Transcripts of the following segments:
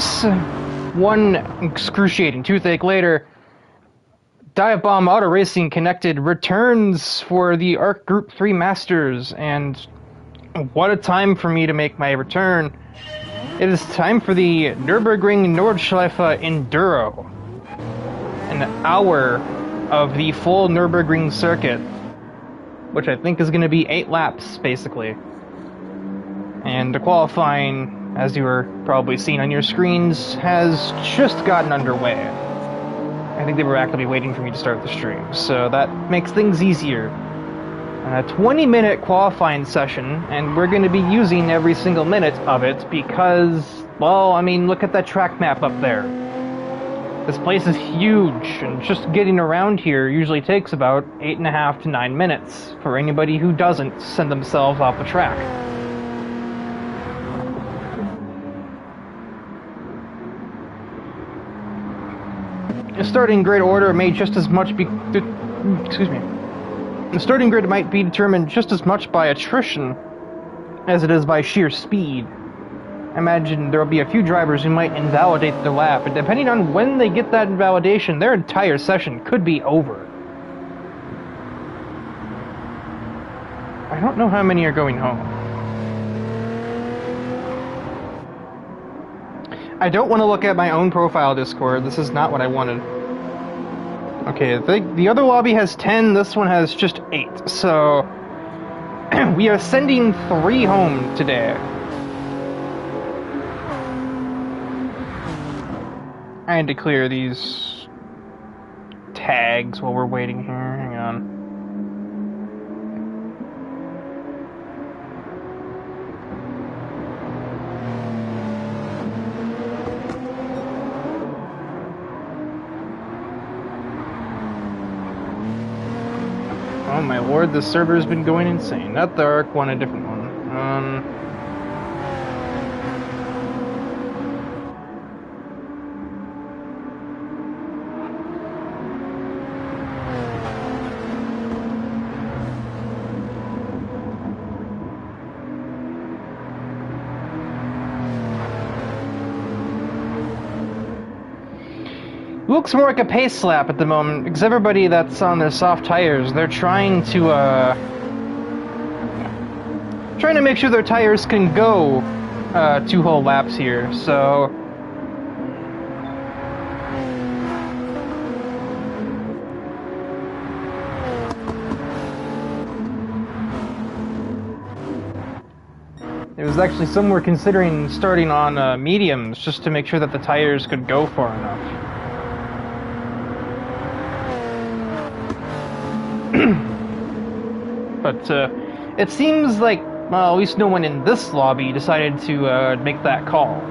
news. One excruciating toothache later, DIVEBOMB AutoRacingConnected returns for the ARC Group 3 Masters, and what a time for me to make my return. It is time for the Nürburgring Nordschleife Enduro. An hour of the full Nürburgring circuit, which I think is going to be 8 laps, basically. And the qualifying, as you were probably seeing on your screens, has just gotten underway. I think they were actively waiting for me to start the stream, so that makes things easier. A 20-minute qualifying session, and we're going to be using every single minute of it because, well, I mean, look at that track map up there. This place is huge, and just getting around here usually takes about 8.5 to 9 minutes for anybody who doesn't send themselves off the track. The starting grid order may just as much be... The starting grid might be determined just as much by attrition as it is by sheer speed. I imagine there will be a few drivers who might invalidate their lap, and depending on when they get that invalidation, their entire session could be over. I don't know how many are going home. I don't want to look at my own profile Discord. This is not what I wanted. Okay, the other lobby has 10, this one has just 8. So, we are sending 3 home today. I had to clear these tags while we're waiting here. Hang on. Oh my lord, the server's been going insane. Not the ARC one, a different one. Looks more like a pace lap at the moment, because everybody that's on their soft tires, they're trying to make sure their tires can go 2 whole laps here, so... It was actually somewhere considering starting on mediums, just to make sure that the tires could go far enough. But it seems like, well, at least no one in this lobby decided to make that call.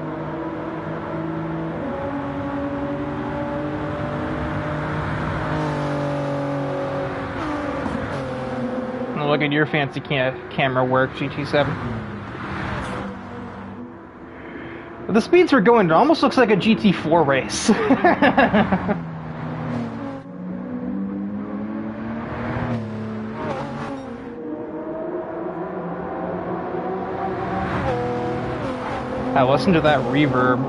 Look at your fancy camera work, GT7. But the speeds we're going to almost looks like a GT4 race. Listen to that reverb.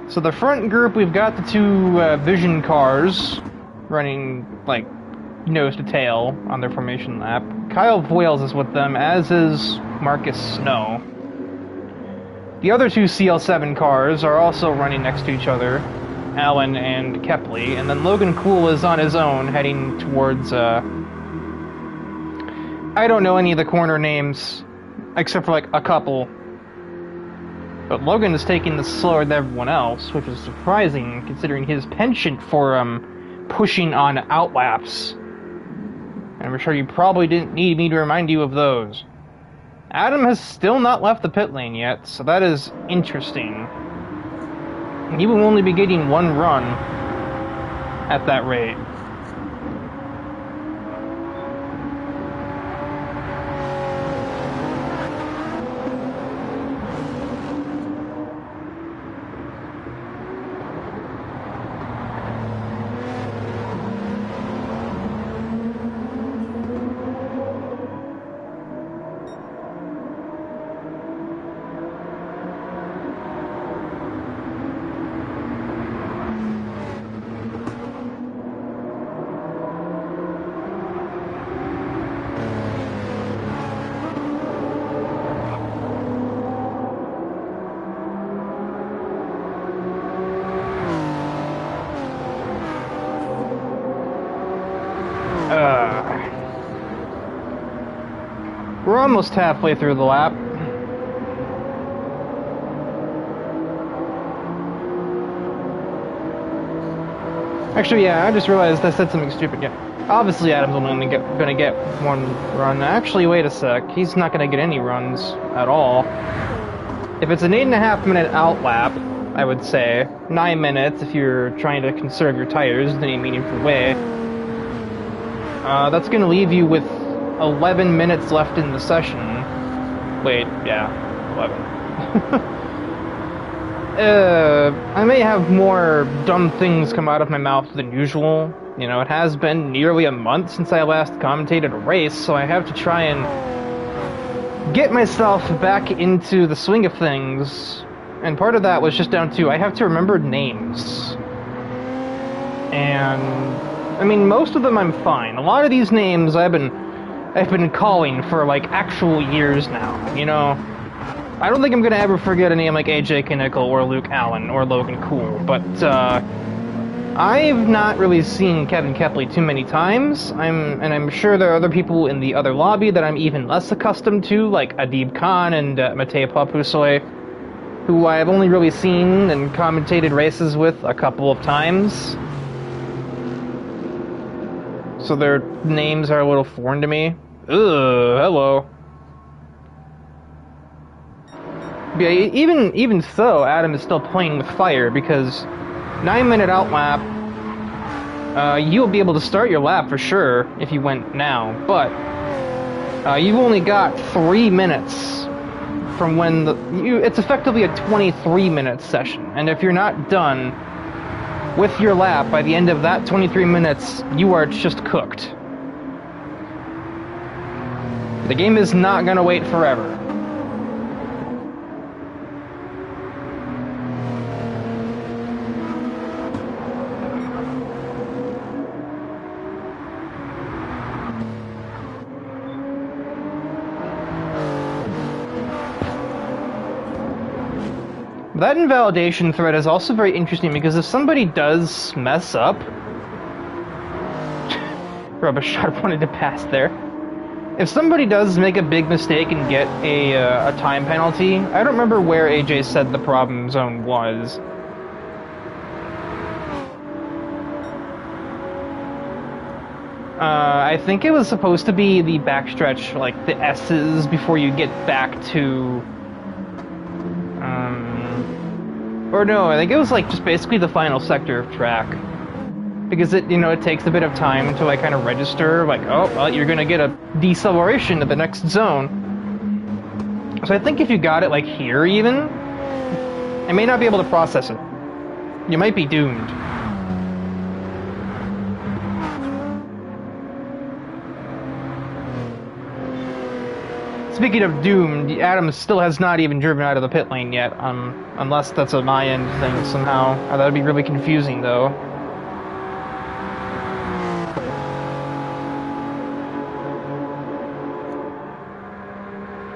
So the front group, we've got the 2 Vision cars running, like, nose to tail on their formation lap. Kyle Voiles is with them, as is Marcus Snow. The other 2 CL7 cars are also running next to each other. Allen and Kepley, and then Logan Cool is on his own, heading towards, I don't know any of the corner names, except for, like, a couple. But Logan is taking this slower than everyone else, which is surprising, considering his penchant for, pushing on outlaps. And I'm sure you probably didn't need me to remind you of those. Adam has still not left the pit lane yet, so that is interesting. He will only be getting 1 run at that rate. we're almost halfway through the lap. Actually, yeah, I just realized I said something stupid. Yeah, obviously Adam's only gonna get one run. Actually, wait a sec. He's not gonna get any runs at all. If it's an 8.5 minute out lap, I would say 9 minutes if you're trying to conserve your tires in any meaningful way. That's gonna leave you with 11 minutes left in the session. Wait, yeah, 11. I may have more dumb things come out of my mouth than usual. You know, it has been nearly a month since I last commentated a race, so I have to try and get myself back into the swing of things. And part of that was just down to I have to remember names. And I mean, most of them I'm fine. A lot of these names I've been calling for like actual years now, you know. I don't think I'm gonna ever forget a name like AJ Kinnickle or Luke Allen or Logan Cool, but I've not really seen Kevin Kepley too many times. I'm sure there are other people in the other lobby that I'm even less accustomed to, like Adib Khan and Matej Papusoy, who I've only really seen and commentated races with a couple of times. So their names are a little foreign to me. Ugh, hello. Yeah, even so, Adam is still playing with fire because 9 minute out lap, you'll be able to start your lap for sure if you went now, but you've only got 3 minutes from when it's effectively a 23-minute session, and if you're not done with your lap by the end of that 23 minutes, you are just cooked. The game is not gonna wait forever. That invalidation thread is also very interesting because if somebody does mess up... Rubbish shot wanted to pass there. If somebody does make a big mistake and get a time penalty, I don't remember where AJ said the problem zone was. I think it was supposed to be the backstretch, like the S's before you get back to... Or no, I think it was like just basically the final sector of track. Because it, you know, it takes a bit of time to like kind of register, like, oh, well, you're gonna get a deceleration to the next zone. So I think if you got it like here even, I may not be able to process it. You might be doomed. Speaking of doomed, Adam still has not even driven out of the pit lane yet, unless that's a my end thing somehow. That would be really confusing, though.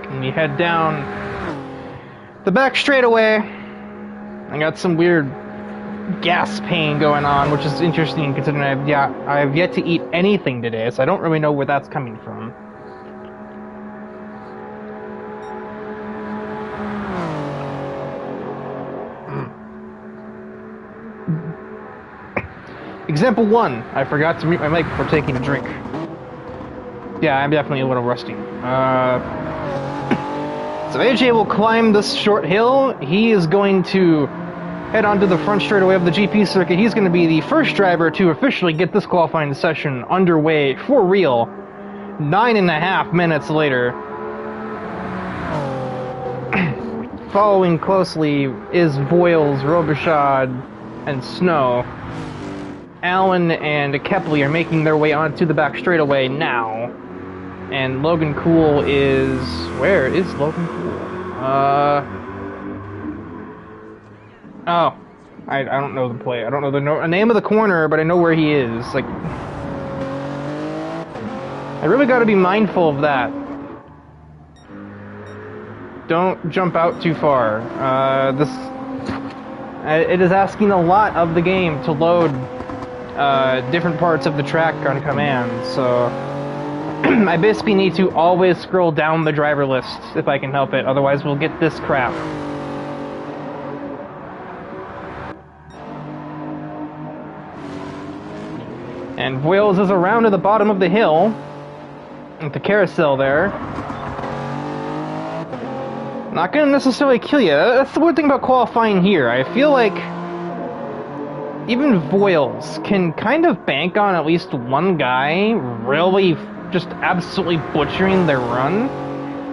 And we head down the back straightaway. I got some weird gas pain going on, which is interesting considering I've yet to eat anything today, so I don't really know where that's coming from. Example 1, I forgot to mute my mic before taking a drink. Yeah, I'm definitely a little rusty. So AJ will climb this short hill. He is going to head onto the front straightaway of the GP circuit. He's going to be the first driver to officially get this qualifying session underway for real. 9.5 minutes later. Following closely is Voiles, Robichaud, and Snow. Allen and Kepley are making their way onto the back straightaway now. And Logan Cool is... Where is Logan Cool? Oh. I don't know the play. I don't know the name of the corner, but I know where he is. Like... I really gotta be mindful of that. Don't jump out too far. It is asking a lot of the game to load different parts of the track on command, so I basically need to always scroll down the driver list if I can help it, otherwise we'll get this crap. And Voiles is around to the bottom of the hill, with the carousel there. Not gonna necessarily kill you. That's the weird thing about qualifying here. I feel like even Voiles can kind of bank on at least one guy really just absolutely butchering their run,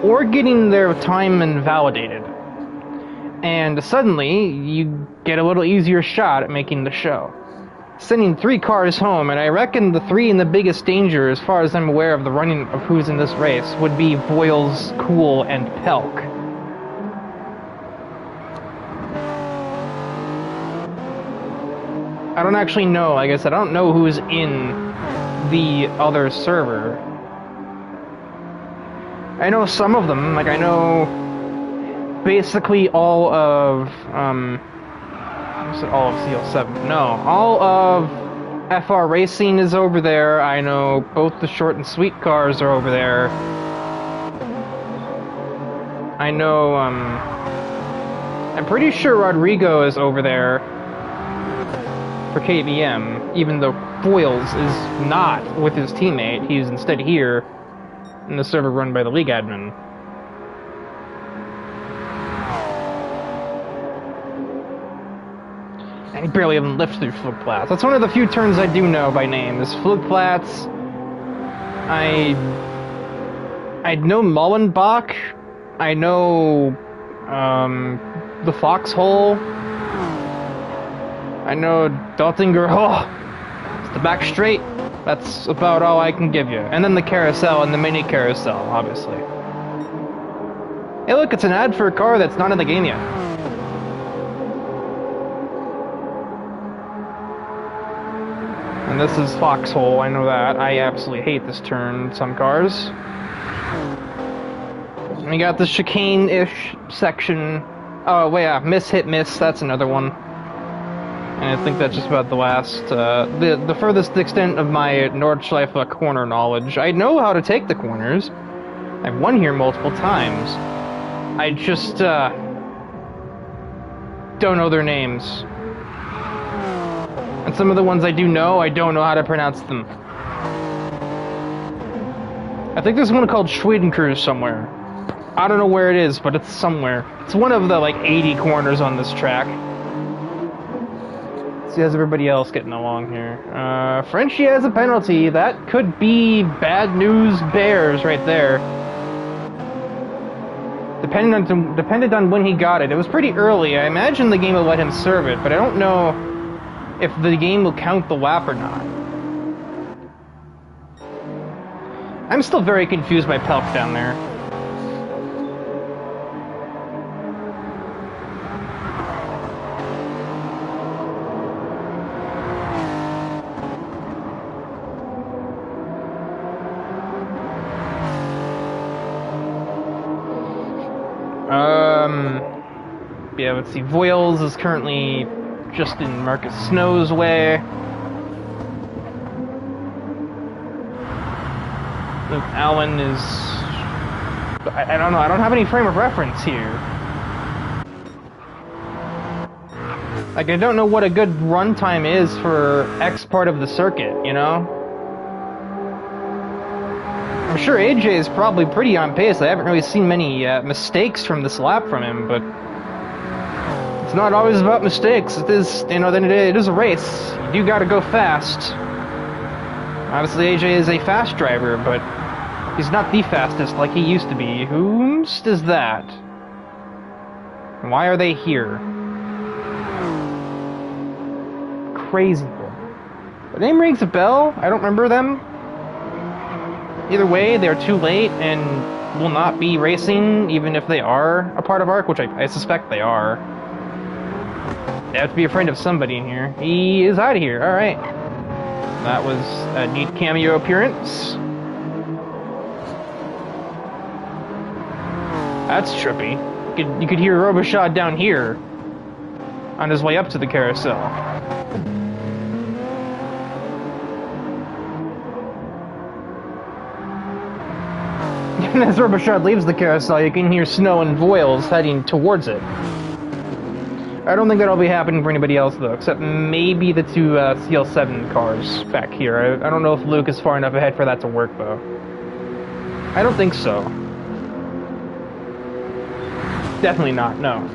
or getting their time invalidated. And suddenly, you get a little easier shot at making the show. Sending 3 cars home, and I reckon the 3 in the biggest danger, as far as I'm aware of the running of who's in this race, would be Voiles, Cool, and Pelk. I don't actually know, like I said, I don't know who's in the other server. I know some of them, like I know basically all of, I said all of CL7, no, all of FR Racing is over there. I know both the short and sweet cars are over there. I know, I'm pretty sure Rodrigo is over there for KBM, even though Voiles is not with his teammate. He's instead here in the server run by the league admin. And he barely even lifts through Flugplatz. That's one of the few turns I do know by name, is Flugplatz. I know Mullenbach. I know the Foxhole. I know Dottinger. Oh, it's the back straight. That's about all I can give you. And then the carousel and the mini carousel, obviously. Hey look, it's an ad for a car that's not in the game yet. And this is Foxhole, I know that. I absolutely hate this turn in some cars. We got the chicane-ish section. Oh, wait, yeah, miss, hit, miss, that's another one. And I think that's just about the last, the furthest extent of my Nordschleife corner knowledge. I know how to take the corners. I've won here multiple times. I just, don't know their names. And some of the ones I do know, I don't know how to pronounce them. I think there's one called Schwedenkreuz somewhere. I don't know where it is, but it's somewhere. It's one of the, like, 80 corners on this track. See, how's everybody else getting along here? Frenchie has a penalty. That could be bad news bears right there. Depended on when he got it. It was pretty early. I imagine the game will let him serve it, but I don't know if the game will count the lap or not. I'm still very confused by Pelk down there. Yeah, let's see. Voiles is currently just in Marcus Snow's way. Luke Allen is... I don't know, I don't have any frame of reference here. Like, I don't know what a good runtime is for X part of the circuit, you know? I'm sure AJ is probably pretty on pace. I haven't really seen many mistakes from this lap from him, but it's not always about mistakes. It is, you know, then it is a race. You do gotta go fast. Obviously, AJ is a fast driver, but he's not the fastest like he used to be. Whomst is that? Why are they here? Crazy. The name rings a bell. I don't remember them. Either way, they're too late and will not be racing, even if they are a part of ARC, which I suspect they are. They have to be a friend of somebody in here. He is out of here, alright. That was a neat cameo appearance. That's trippy. You could hear Robichaud down here on his way up to the carousel. As Robichaud leaves the carousel, you can hear Snow and Voiles heading towards it. I don't think that'll be happening for anybody else, though, except maybe the two CL7 cars back here. I don't know if Luke is far enough ahead for that to work, though. I don't think so. Definitely not, no.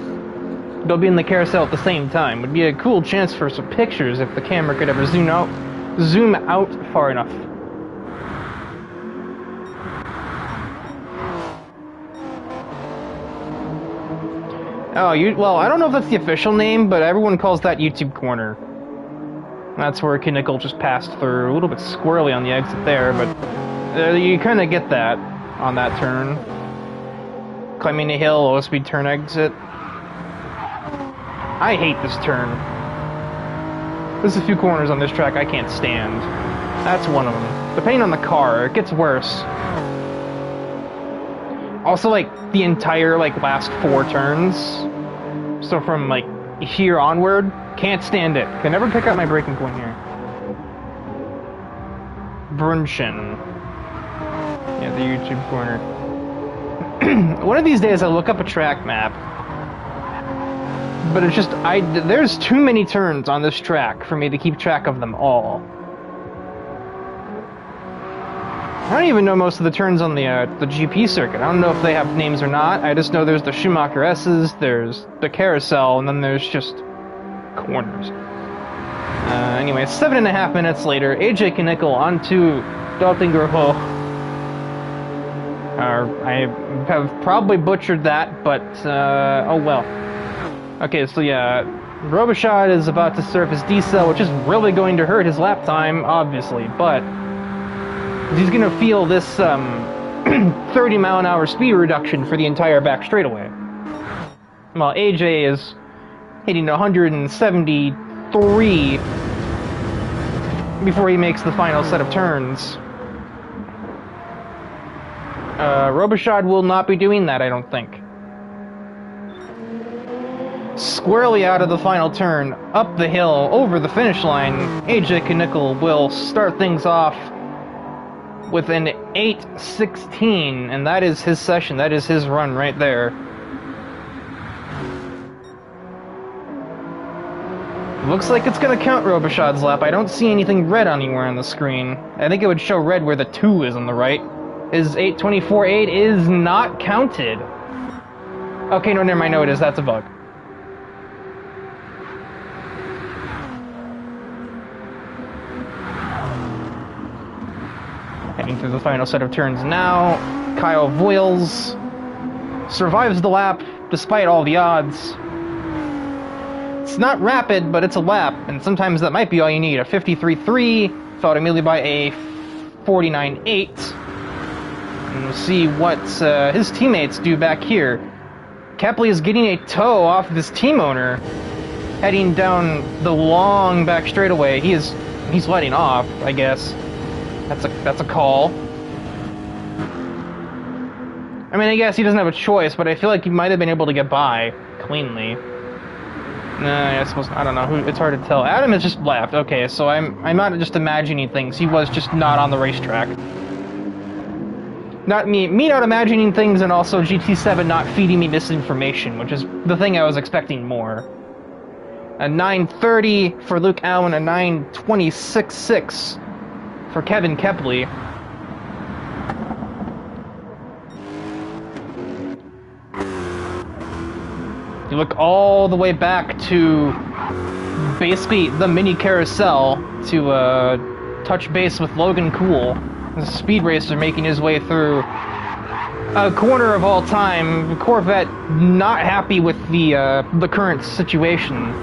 They'll be in the carousel at the same time. Would be a cool chance for some pictures if the camera could ever zoom out far enough. Oh, well, I don't know if that's the official name, but everyone calls that YouTube Corner. That's where Knickel just passed through. A little bit squirrely on the exit there, but you kind of get that on that turn. Climbing a hill, low speed turn exit. I hate this turn. There's a few corners on this track I can't stand. That's one of them. Depending on the car, it gets worse. Also, like, the entire, like, last 4 turns. So from, like, here onward, can't stand it. Can never pick out my braking point here. Brunchen. Yeah, the YouTube Corner. One of these days I'll look up a track map. But it's just, there's too many turns on this track for me to keep track of them all. I don't even know most of the turns on the GP circuit. I don't know if they have names or not. I just know there's the Schumacher S's, there's the carousel, and then there's just corners. Anyway, 7.5 minutes later, AJ Knickel onto Daltingerho. I have probably butchered that, but oh well. Okay, so yeah, Robichaud is about to surf his D-cell, which is really going to hurt his lap time, obviously, but he's going to feel this 30-mile-an-hour speed reduction for the entire back straightaway. While AJ is hitting 173 before he makes the final set of turns. Robichaud will not be doing that, I don't think. Squarely out of the final turn, up the hill, over the finish line, AJ Knickel will start things off with an 8:16, and that is his session, that is his run right there. Looks like it's gonna count Robichaud's lap. I don't see anything red anywhere on the screen. I think it would show red where the 2 is on the right. His 8:24.8 is not counted. Okay, no, never mind, no it is, that's a bug. Heading through the final set of turns now. Kyle Voiles survives the lap despite all the odds. It's not rapid, but it's a lap, and sometimes that might be all you need. A 53.3, followed immediately by a 49.8. And we'll see what his teammates do back here. Kepley is getting a tow off of his team owner, heading down the long back straightaway. He's letting off, I guess. That's a call. I mean, I guess he doesn't have a choice, but I feel like he might have been able to get by cleanly. I suppose, I don't know. It's hard to tell. Adam has just left. Okay, so I'm not just imagining things. He was just not on the racetrack. Not me not imagining things, and also GT7 not feeding me misinformation, which is the thing I was expecting more. A 9:30 for Luke Allen, a 9:26.6 for Kevin Kepley. You look all the way back to basically the mini carousel to touch base with Logan Cool. The speed racer making his way through a corner of all time. Corvette not happy with the current situation.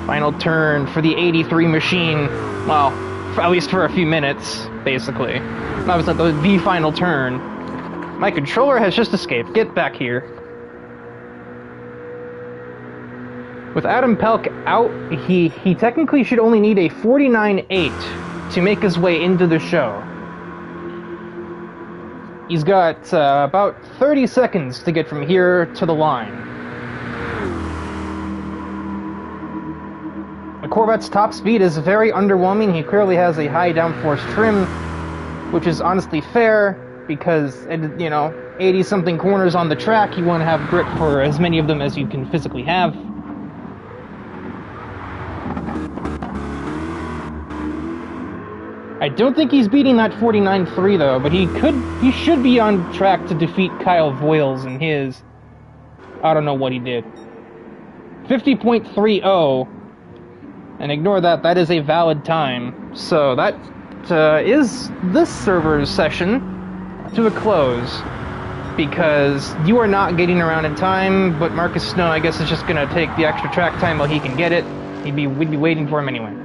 Final turn for the 83 machine. Well, at least for a few minutes, basically. That was like the final turn. My controller has just escaped. Get back here. With Adam Pelk out, he technically should only need a 49.8 to make his way into the show. He's got about 30 seconds to get from here to the line. The Corvette's top speed is very underwhelming. He clearly has a high downforce trim, which is honestly fair because, you know, 80-something corners on the track, you want to have grip for as many of them as you can physically have. I don't think he's beating that 49.3 though, but he should be on track to defeat Kyle Voiles in his, I don't know what he did. 50.30, and ignore that, that is a valid time. So that is this server's session to a close, because you are not getting around in time, but Marcus Snow, I guess, is just going to take the extra track time while he can get it. We'd be waiting for him anyway.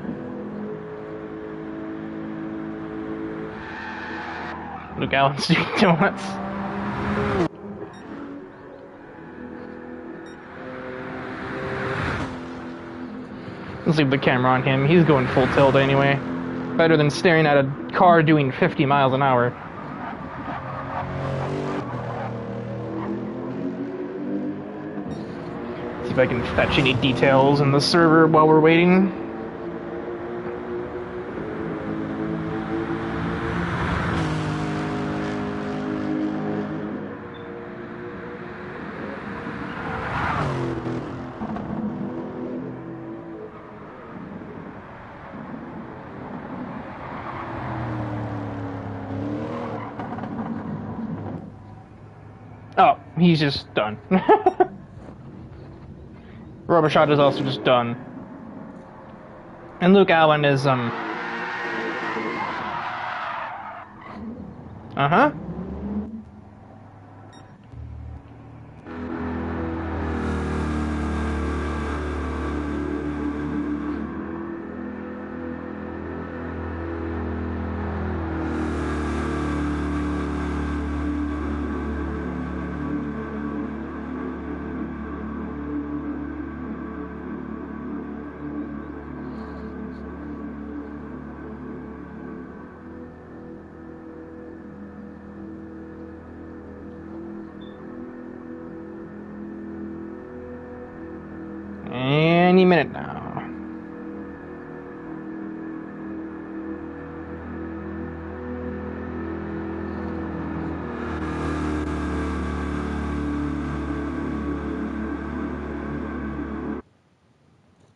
Luke Allen's doing donuts. Let's leave the camera on him. He's going full tilt anyway. Better than staring at a car doing 50 miles an hour. See if I can fetch any details in the server while we're waiting. Oh, he's just done. Robichaud is also just done. And Luke Allen is, Uh-huh. Any minute now.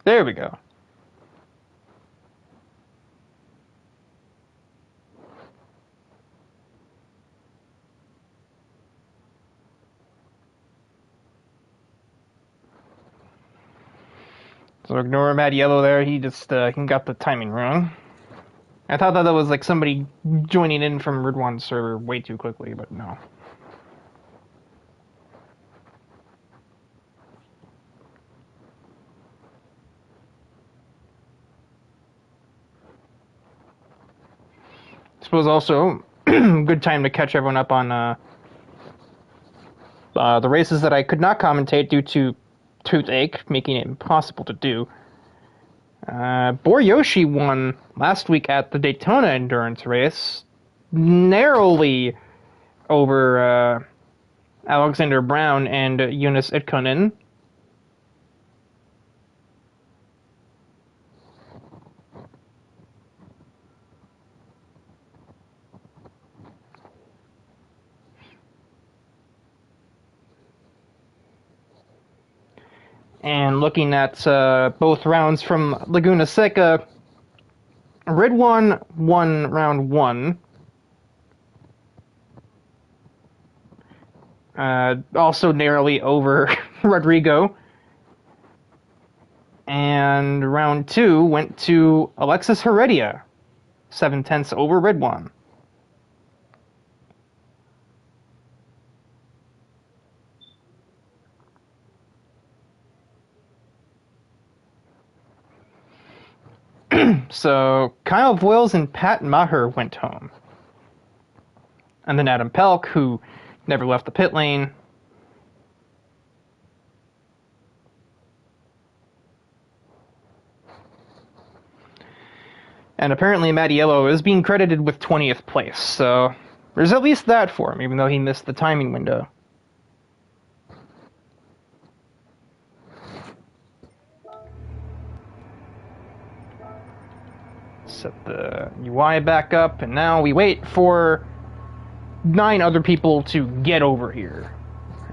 There we go. So ignore Matt Yellow there, he just he got the timing wrong. I thought that was like somebody joining in from Ridwan's server way too quickly, but no. I suppose also, good time to catch everyone up on the races that I could not commentate due to toothache, making it impossible to do. Boryoshi won last week at the Daytona Endurance race, narrowly over Alexander Brown and Jonas Itkonen. And looking at both rounds from Laguna Seca, Ridwan won round 1. Also narrowly over Rodrigo. And round 2 went to Alexis Heredia, 7/10 over Ridwan. So Kyle Voiles and Pat Maher went home. And then Adam Pelk, who never left the pit lane. And apparently Mattiello is being credited with 20th place, so there's at least that for him, even though he missed the timing window. set the UI back up, and now we wait for 9 other people to get over here.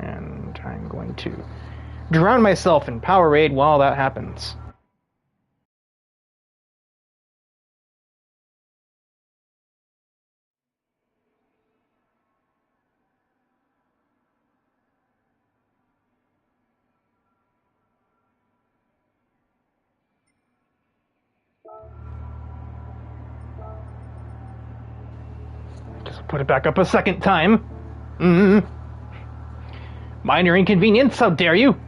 And I'm going to drown myself in Powerade while that happens. Just put it back up a second time. Minor inconvenience, how dare you?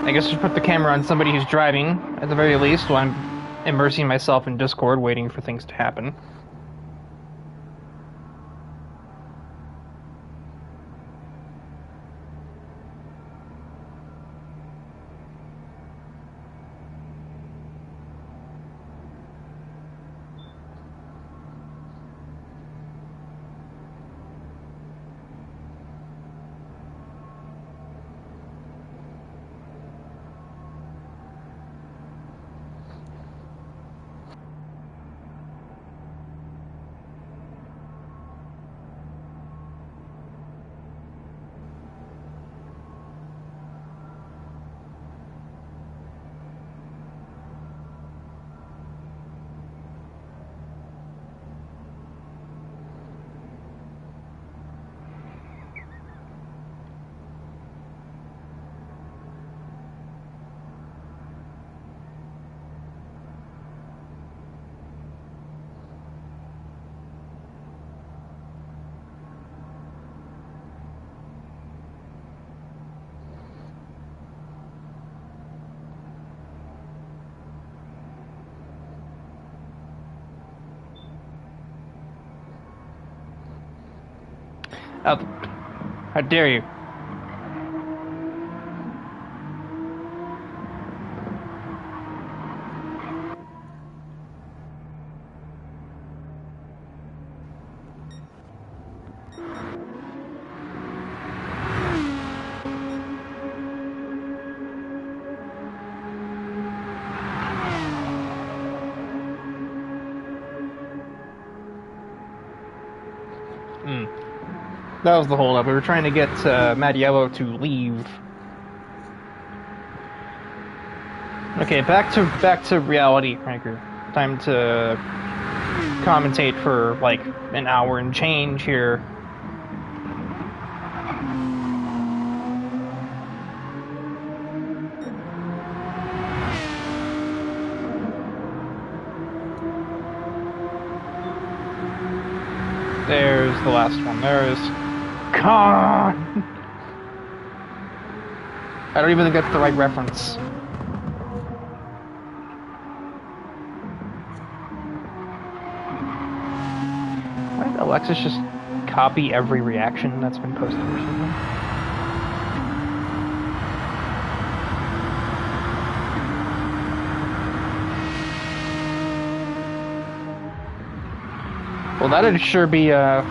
I guess just put the camera on somebody who's driving, at the very least, while I'm immersing myself in Discord, waiting for things to happen. How dare you? That was the holdup. We were trying to get Mattiello to leave. Okay, back to reality, Cranker. Time to commentate for like an hour and change here. There's the last one. There's Khan. I don't even think that's the right reference. Why did Alexis just copy every reaction that's been posted or something? Well, that'd sure be, ooh,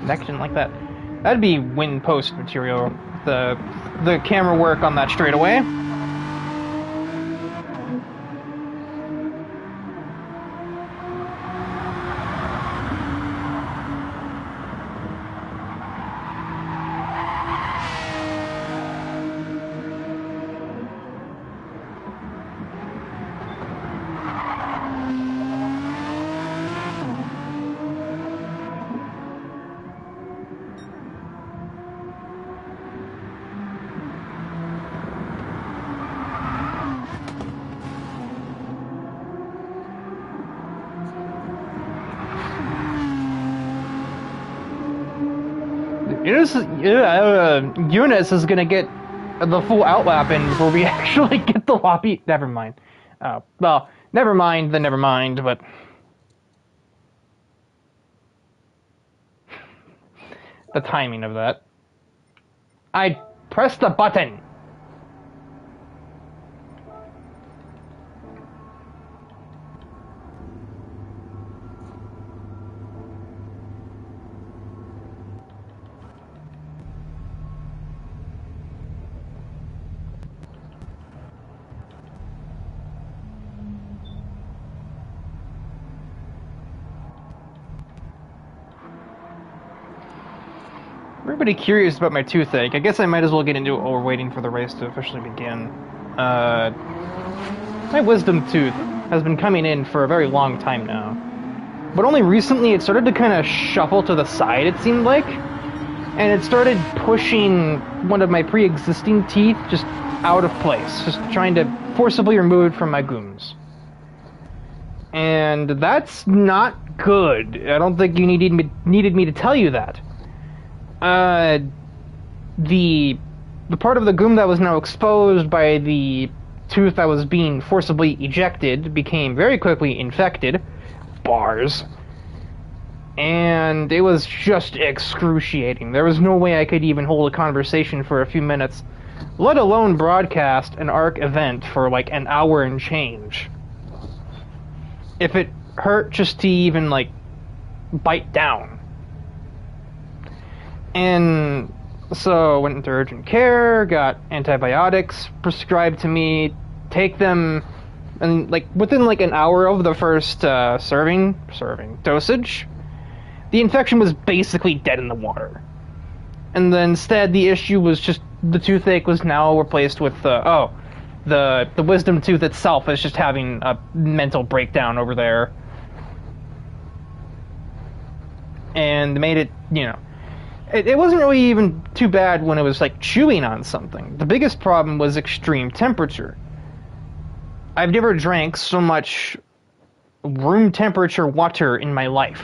next didn't like that. That'd be win post material. The camera work on that straightaway. Eunice is gonna get the full outlap in before we actually get the lobby. Never mind. Well, never mind, then never mind, but... the timing of that. I pressed the button! Everybody curious about my toothache. I guess I might as well get into it while we're waiting for the race to officially begin. My wisdom tooth has been coming in for a very long time now. But only recently it started to kind of shuffle to the side, it seemed like. And it started pushing one of my pre-existing teeth just out of place. Just trying to forcibly remove it from my gums. And that's not good. I don't think you needed me to tell you that. The part of the gum that was now exposed by the tooth that was being forcibly ejected became very quickly infected. Bars. And it was just excruciating. There was no way I could even hold a conversation for a few minutes, let alone broadcast an ARC event for like an hour and change. If it hurt just to even like bite down. And so went into urgent care, got antibiotics prescribed to me, take them, and like within like an hour of the first serving dosage, the infection was basically dead in the water. And then instead the issue was just the toothache was now replaced with the wisdom tooth itself is just having a mental breakdown over there. And made it, you know, it wasn't really even too bad when it was like chewing on something. The biggest problem was extreme temperature. I've never drank so much room temperature water in my life.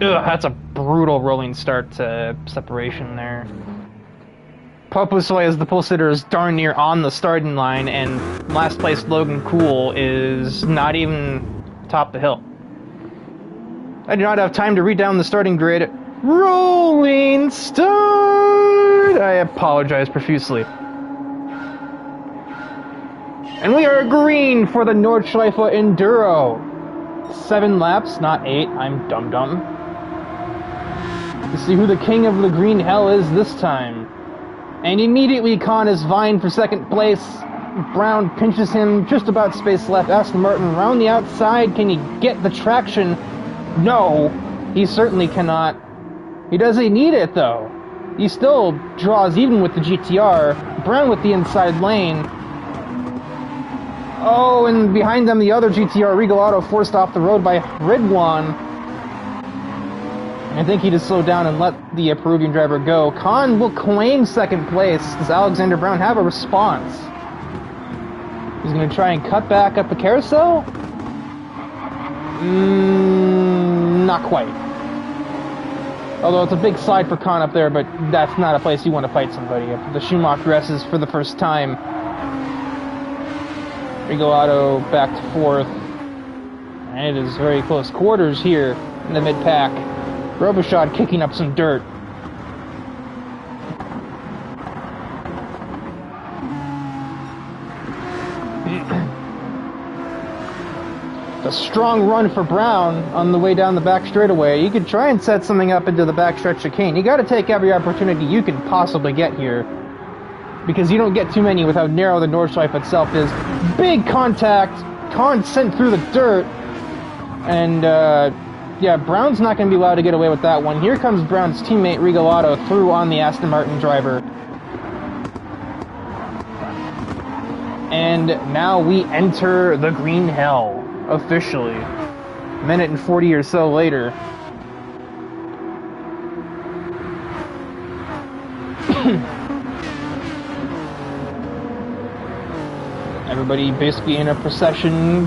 Ugh, that's a brutal rolling start to separation there. Poposoy as the pole sitter is darn near on the starting line, and last place Logan Cool is not even top the hill. I do not have time to read down the starting grid. Rolling start! I apologize profusely. And we are green for the Nordschleife Enduro. 7 laps, not 8. I'm dumb. To see who the king of the green hell is this time. And immediately Khan is vying for second place. Brown pinches him, just about space left. Aston Martin around the outside. Can he get the traction? No, he certainly cannot. He doesn't need it, though. He still draws even with the GTR. Brown with the inside lane. Oh, and behind them, the other GTR, Regal Auto, forced off the road by Ridwan. I think he just slowed down and let the Peruvian driver go. Khan will claim second place. Does Alexander Brown have a response? He's going to try and cut back up the carousel? Not quite. Although it's a big slide for Khan up there, but that's not a place you want to fight somebody. The Schumacher S is for the first time. Regal Auto back to fourth. And it is very close quarters here in the mid-pack. Robichaud kicking up some dirt. A strong run for Brown on the way down the back straightaway. You could try and set something up into the backstretch chicane. You got to take every opportunity you can possibly get here, because you don't get too many with how narrow the Nordschleife itself is. Big contact. Khan sent through the dirt, and yeah, Brown's not going to be allowed to get away with that one. Here comes Brown's teammate Regal Auto through on the Aston Martin driver. And now we enter the green hell. Officially. A minute and 40 or so later. Everybody basically in a procession.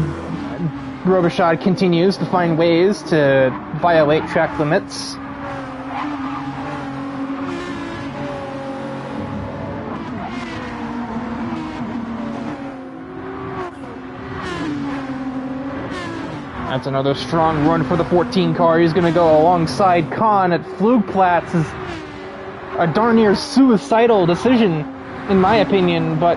Robichaud continues to find ways to violate track limits. That's another strong run for the 14 car. He's going to go alongside Khan at Flugplatz. Is a darn near suicidal decision, in my opinion, but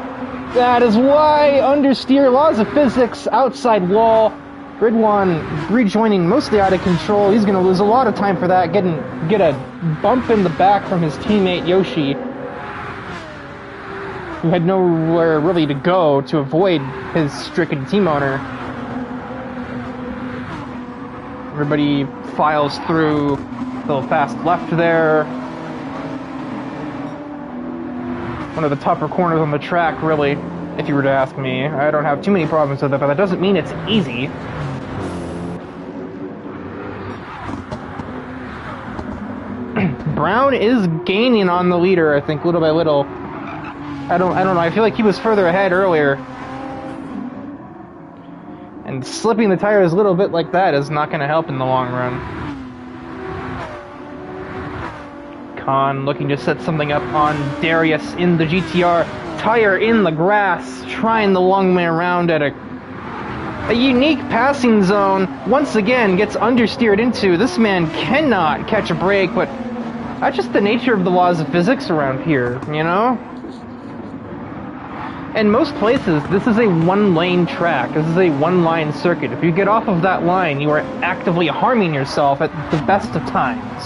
that is why understeer, laws of physics, outside wall. Ridwan rejoining mostly out of control. He's going to lose a lot of time for that. Get a bump in the back from his teammate Yoshi, who had nowhere really to go to avoid his stricken team owner. Everybody files through, a little fast left there. One of the tougher corners on the track, really, if you were to ask me. I don't have too many problems with it, but that doesn't mean it's easy. Brown is gaining on the leader, I think, little by little. I don't know, I feel like he was further ahead earlier. And slipping the tires a little bit like that is not going to help in the long run. Khan looking to set something up on Darius in the GTR. Tire in the grass, trying the long way around at a unique passing zone. Once again, gets understeered into. This man cannot catch a break, but that's just the nature of the laws of physics around here, you know? In most places, this is a one-lane track. This is a one-line circuit. If you get off of that line, you are actively harming yourself at the best of times.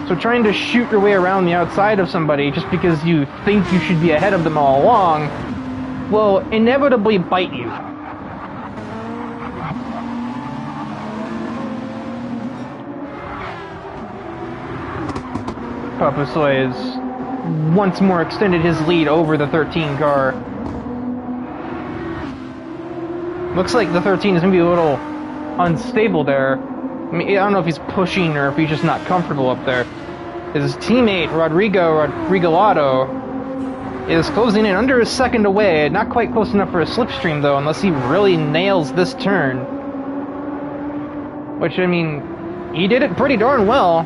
So trying to shoot your way around the outside of somebody just because you think you should be ahead of them all along will inevitably bite you. Papasoy is once more extended his lead over the 13 car. Looks like the 13 is going to be a little unstable there. I mean, I don't know if he's pushing or if he's just not comfortable up there. His teammate, Regal Auto, is closing in under a second away. Not quite close enough for a slipstream, though, unless he really nails this turn. Which, I mean, he did it pretty darn well.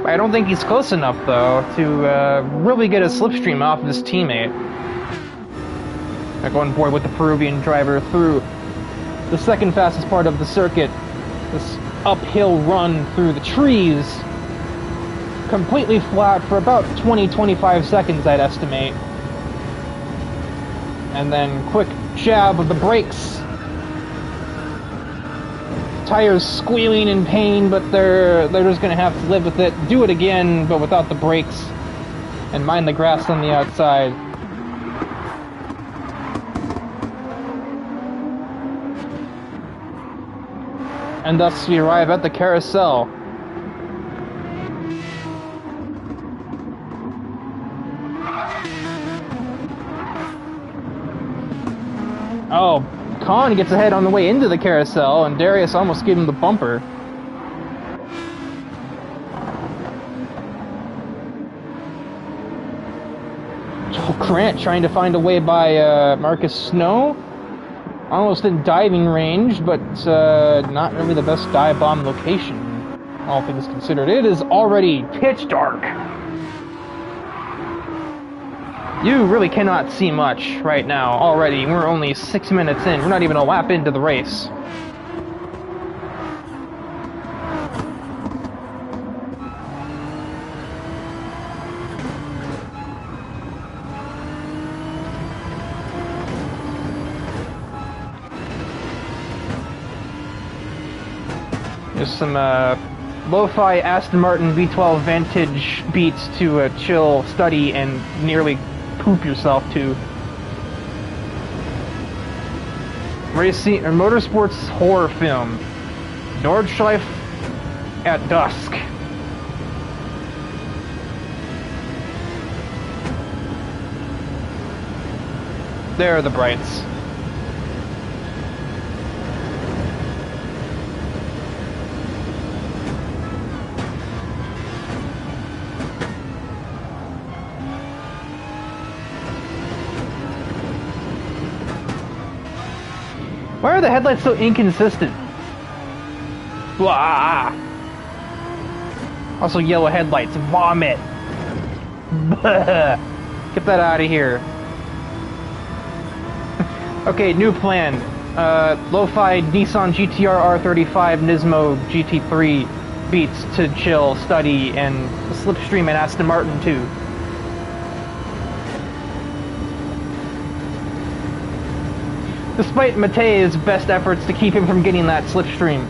I don't think he's close enough, though, to really get a slipstream off of his teammate. They're going forward with the Peruvian driver through the second fastest part of the circuit. This uphill run through the trees. Completely flat for about 20-25 seconds, I'd estimate. And then quick jab of the brakes. Tires squealing in pain, but they're just gonna have to live with it. Do it again, but without the brakes, and mind the grass on the outside. And thus we arrive at the carousel. Oh, Khan gets ahead on the way into the carousel, and Darius almost gave him the bumper. Joel Grant trying to find a way by Marcus Snow. Almost in diving range, but not really the best dive bomb location, all things considered. It is already pitch dark. You really cannot see much right now already. We're only 6 minutes in. We're not even a lap into the race. There's some lo-fi Aston Martin V12 Vantage beats to chill, study, and nearly poop yourself to. Racing or motorsports horror film, Nordschleife at dusk. There are the brights. Why are the headlights so inconsistent? Blah. Also yellow headlights. Vomit. Get that out of here. Okay, new plan. Lo-fi Nissan GTR R35 Nismo GT3 beats to chill, study, and Slipstream and Aston Martin too. Despite Matei's best efforts to keep him from getting that slipstream,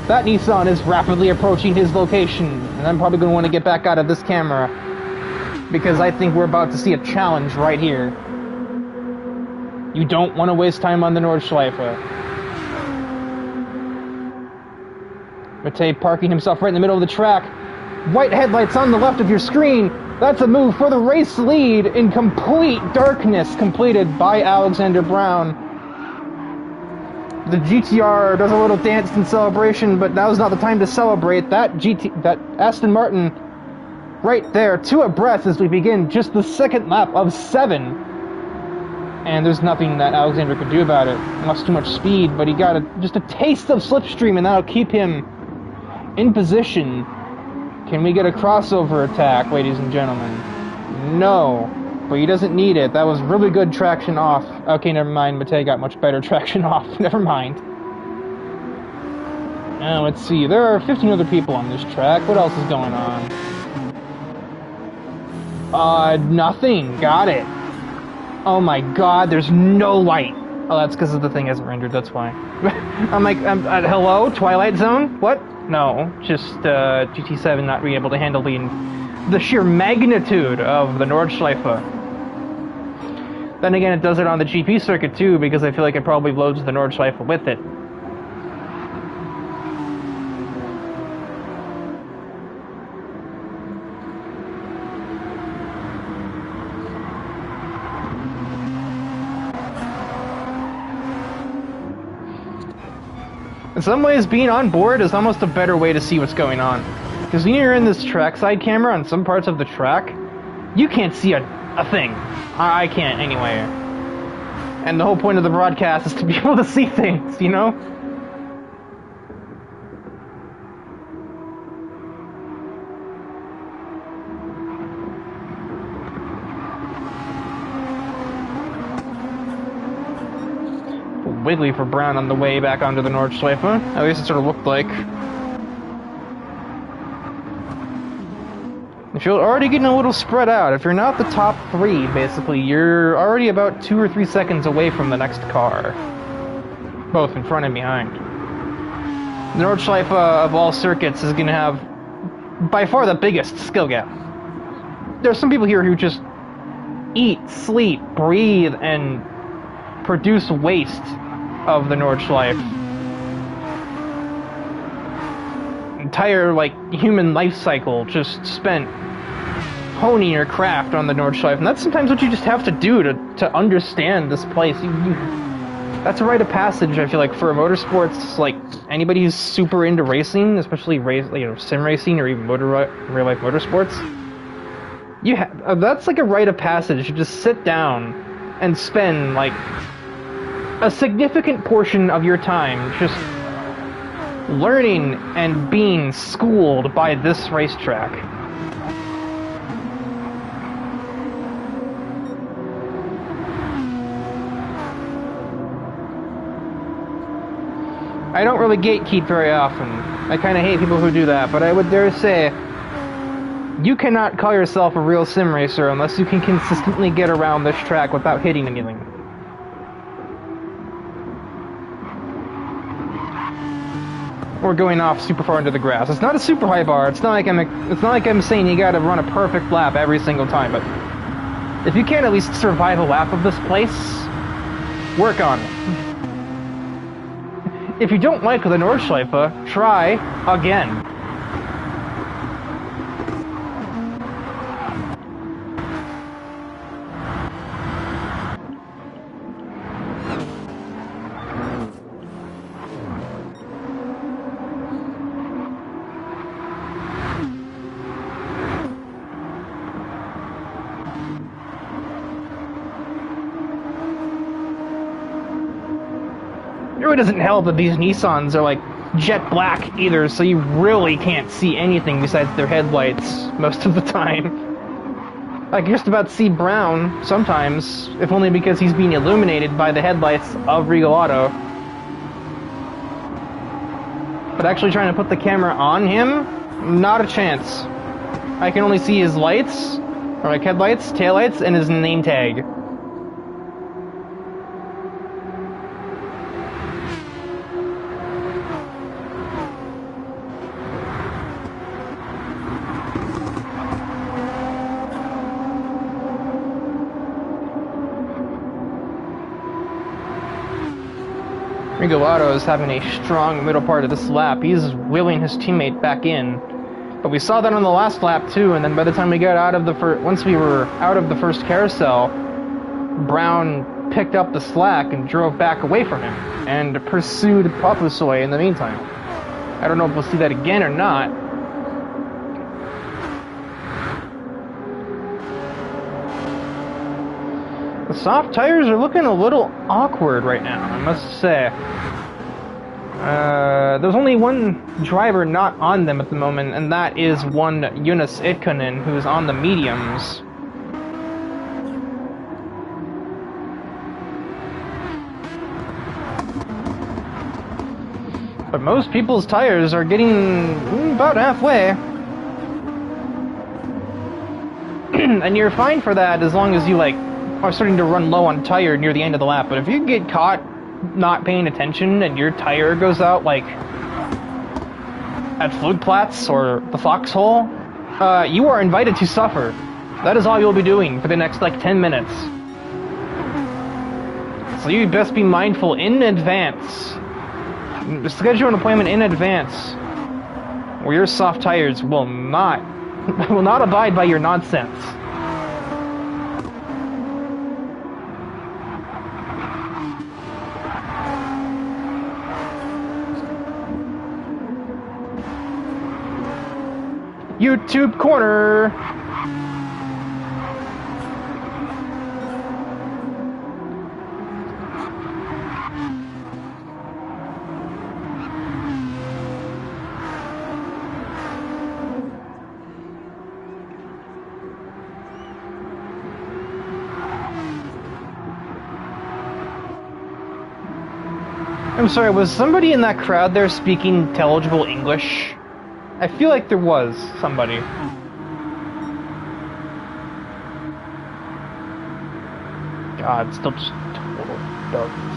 that Nissan is rapidly approaching his location, and I'm probably going to want to get back out of this camera, because I think we're about to see a challenge right here. You don't want to waste time on the Nordschleife. Matei parking himself right in the middle of the track. White headlights on the left of your screen. That's a move for the race lead in complete darkness, completed by Alexander Brown. The GTR does a little dance in celebration, but now's not the time to celebrate. That Aston Martin right there, 2 abreast as we begin just the second lap of 7. And there's nothing that Alexander could do about it. Lost too much speed, but he got just a taste of slipstream, and that'll keep him in position. Can we get a crossover attack, ladies and gentlemen? No, but he doesn't need it. That was really good traction off. Okay, never mind. Matei got much better traction off. Never mind. Now, let's see. There are 15 other people on this track. What else is going on? Nothing. Got it. Oh my god, there's no light. Oh, that's because the thing hasn't rendered, that's why. I'm like, hello? Twilight Zone? What? No, just GT7 not being able to handle the sheer magnitude of the Nordschleife. Then again, it does it on the GP circuit too, because I feel like it probably loads the Nordschleife with it. In some ways, being on board is almost a better way to see what's going on. Because when you're in this trackside camera on some parts of the track, you can't see a thing. I can't, anyway. And the whole point of the broadcast is to be able to see things, you know? Wiggly for Brown on the way back onto the Nordschleife. At least it sort of looked like. If you're already getting a little spread out, if you're not the top 3, basically, you're already about 2 or 3 seconds away from the next car. Both in front and behind. The Nordschleife of all circuits is going to have, by far, the biggest skill gap. There's some people here who just eat, sleep, breathe, and produce waste of the Nordschleife. entire, like, human life cycle just spent honing your craft on the Nordschleife, and that's sometimes what you just have to do to understand this place. That's a rite of passage, I feel like, for motorsports. Like, anybody who's super into racing, especially sim racing or even real life motorsports, that's like a rite of passage. You just sit down and spend like a significant portion of your time just learning and being schooled by this racetrack. I don't really gatekeep very often. I kind of hate people who do that, but I would dare say you cannot call yourself a real sim racer unless you can consistently get around this track without hitting anything. Or going off super far into the grass. It's not a super high bar. It's not like I'm saying you gotta run a perfect lap every single time, but if you can't at least survive a lap of this place, work on it. If you don't like the Nordschleife, try again. It really doesn't help that these Nissans are like jet black either, so you really can't see anything besides their headlights most of the time. I can just about see brown sometimes, if only because he's being illuminated by the headlights of Regal Auto. But actually trying to put the camera on him, not a chance. I can only see his lights, or like headlights, taillights, and his name tag. Regal Auto is having a strong middle part of this lap. He's wheeling his teammate back in. But we saw that on the last lap too, and then by the time we got out of the once we were out of the first carousel, Brown picked up the slack and drove back away from him, and pursued Papusoy in the meantime. I don't know if we'll see that again or not. The soft tires are looking a little awkward right now, I must say. There's only one driver not on them at the moment, and that is one Jonas Itkonen, who's on the mediums. But most people's tires are getting about halfway. And you're fine for that as long as you, like, are starting to run low on tire near the end of the lap. But if you get caught not paying attention and your tire goes out, like, at Flugplatz or the Foxhole, you are invited to suffer. That is all you'll be doing for the next, like, 10 minutes. So you best be mindful in advance. Schedule an appointment in advance, or your soft tires will not abide by your nonsense. YouTube corner. I'm sorry, was somebody in that crowd there speaking intelligible English? I feel like there was somebody. God, it's still just total darkness.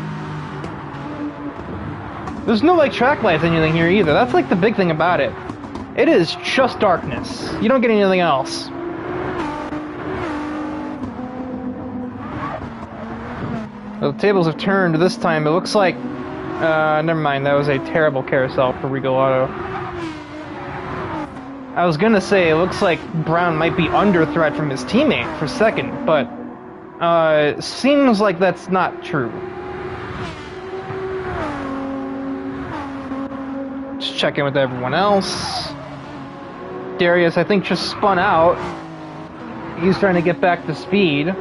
There's no, like, track lights or anything here either. That's, like, the big thing about it. It is just darkness. You don't get anything else. The tables have turned this time. It looks like... never mind, that was a terrible carousel for Regal Auto. I was gonna say, it looks like Brown might be under threat from his teammate for second, but seems like that's not true. Just check in with everyone else. Darius, I think, just spun out. He's trying to get back to speed.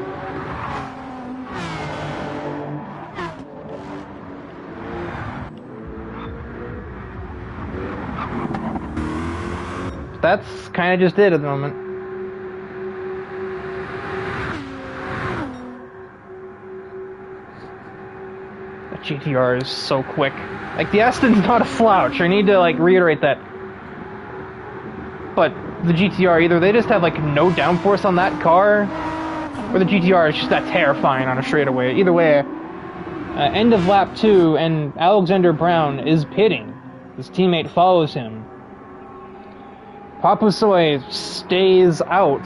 That's kind of just it at the moment. The GTR is so quick. Like, the Aston's not a slouch. I need to, like, reiterate that. But the GTR, either they just have, like, no downforce on that car, or the GTR is just that terrifying on a straightaway. Either way, end of lap 2, and Alexander Brown is pitting. His teammate follows him. Papusoy stays out.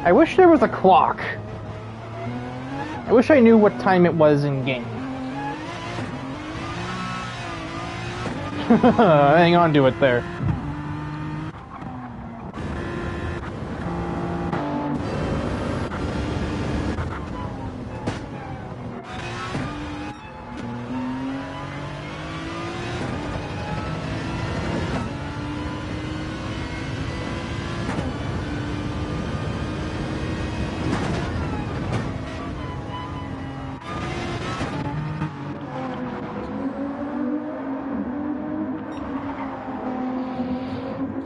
I wish there was a clock. I wish I knew what time it was in game. Hang on to it there.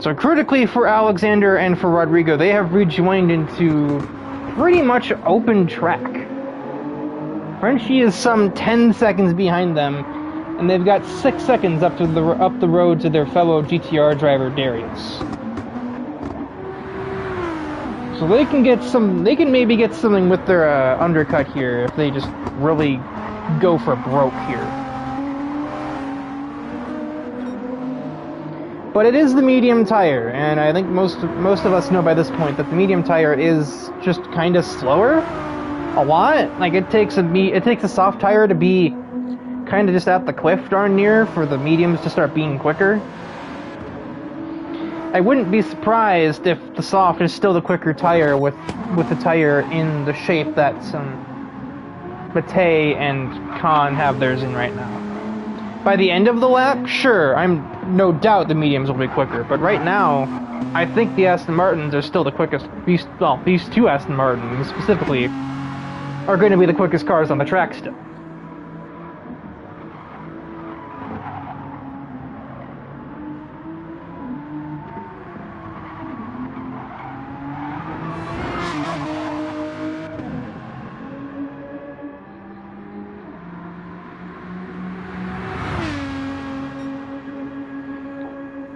So critically for Alexander and for Rodrigo, they have rejoined into pretty much open track. Frenchie is some 10 seconds behind them, and they've got 6 seconds up the road to their fellow GTR driver Darius. So they can maybe get something with their undercut here if they just really go for broke here. But it is the medium tire, and I think most of us know by this point that the medium tire is just kind of slower. A lot. Like, it takes a soft tire to be kind of just at the cliff darn near for the mediums to start being quicker. I wouldn't be surprised if the soft is still the quicker tire with the tire in the shape that Matei and Khan have theirs in right now. By the end of the lap, sure, I'm no doubt the mediums will be quicker, but right now, I think the Aston Martins are still the quickest. These two Aston Martins specifically are going to be the quickest cars on the track still.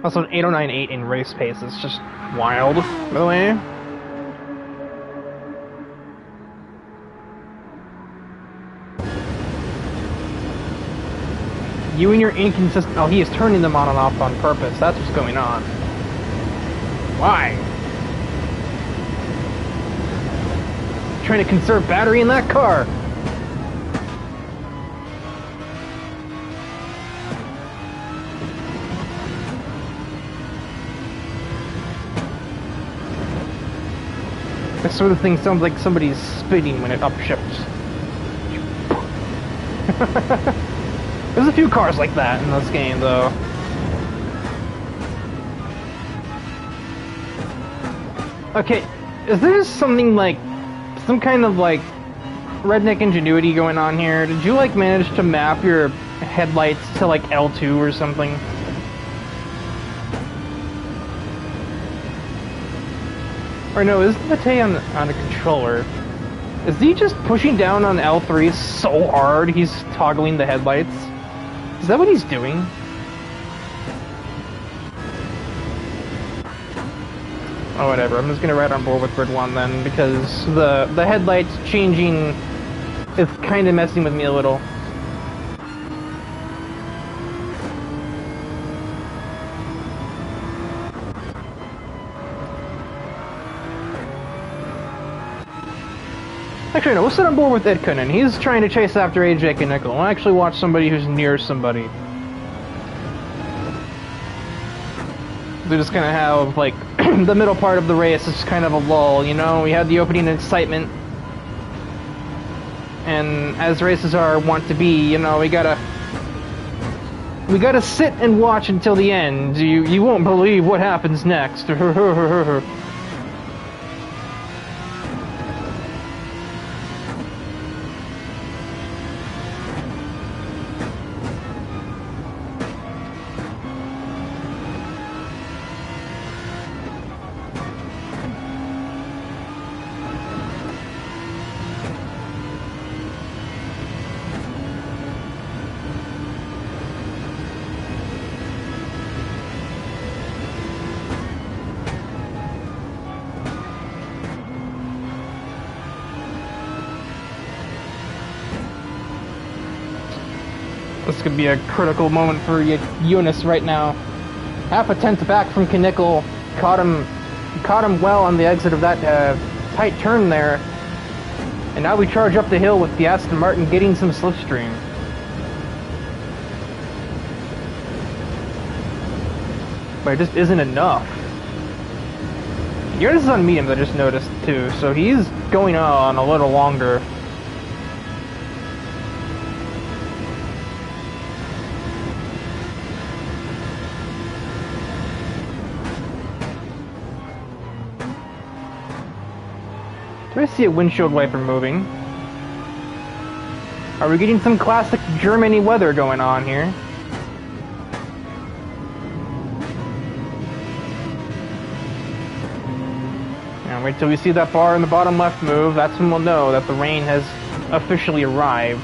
Also, an 809.8 in race pace is just wild, by the way. You and your inconsistent... Oh, he is turning them on and off on purpose. That's what's going on. Why? Trying to conserve battery in that car. This sort of thing sounds like somebody's spitting when it upshifts. There's a few cars like that in this game, though. Okay, is there something like... some kind of, like, redneck ingenuity going on here? Did you, like, manage to map your headlights to, like, L2 or something? Or no, isn't Matei on a controller? Is he just pushing down on L3 so hard he's toggling the headlights? Is that what he's doing? Oh, whatever. I'm just gonna ride on board with Grid 1 then, because the headlights changing is kind of messing with me a little. Actually, no, we'll sit on board with Ed Cunnin. He's trying to chase after AJ Knickel. We'll actually watch somebody who's near somebody. They're just gonna have, like, the middle part of the race is kind of a lull, you know? We had the opening excitement. And as races are wont to be, you know, we gotta sit and watch until the end. You won't believe what happens next. This could be a critical moment for Eunice right now. Half a tenth back from Knickel. Caught him well on the exit of that tight turn there. And now we charge up the hill with the Aston Martin getting some slipstream. But it just isn't enough. Eunice is on mediums, I just noticed too, so he's going on a little longer. Do I see a windshield wiper moving? Are we getting some classic Germany weather going on here? And wait till we see that bar in the bottom left move. That's when we'll know that the rain has officially arrived.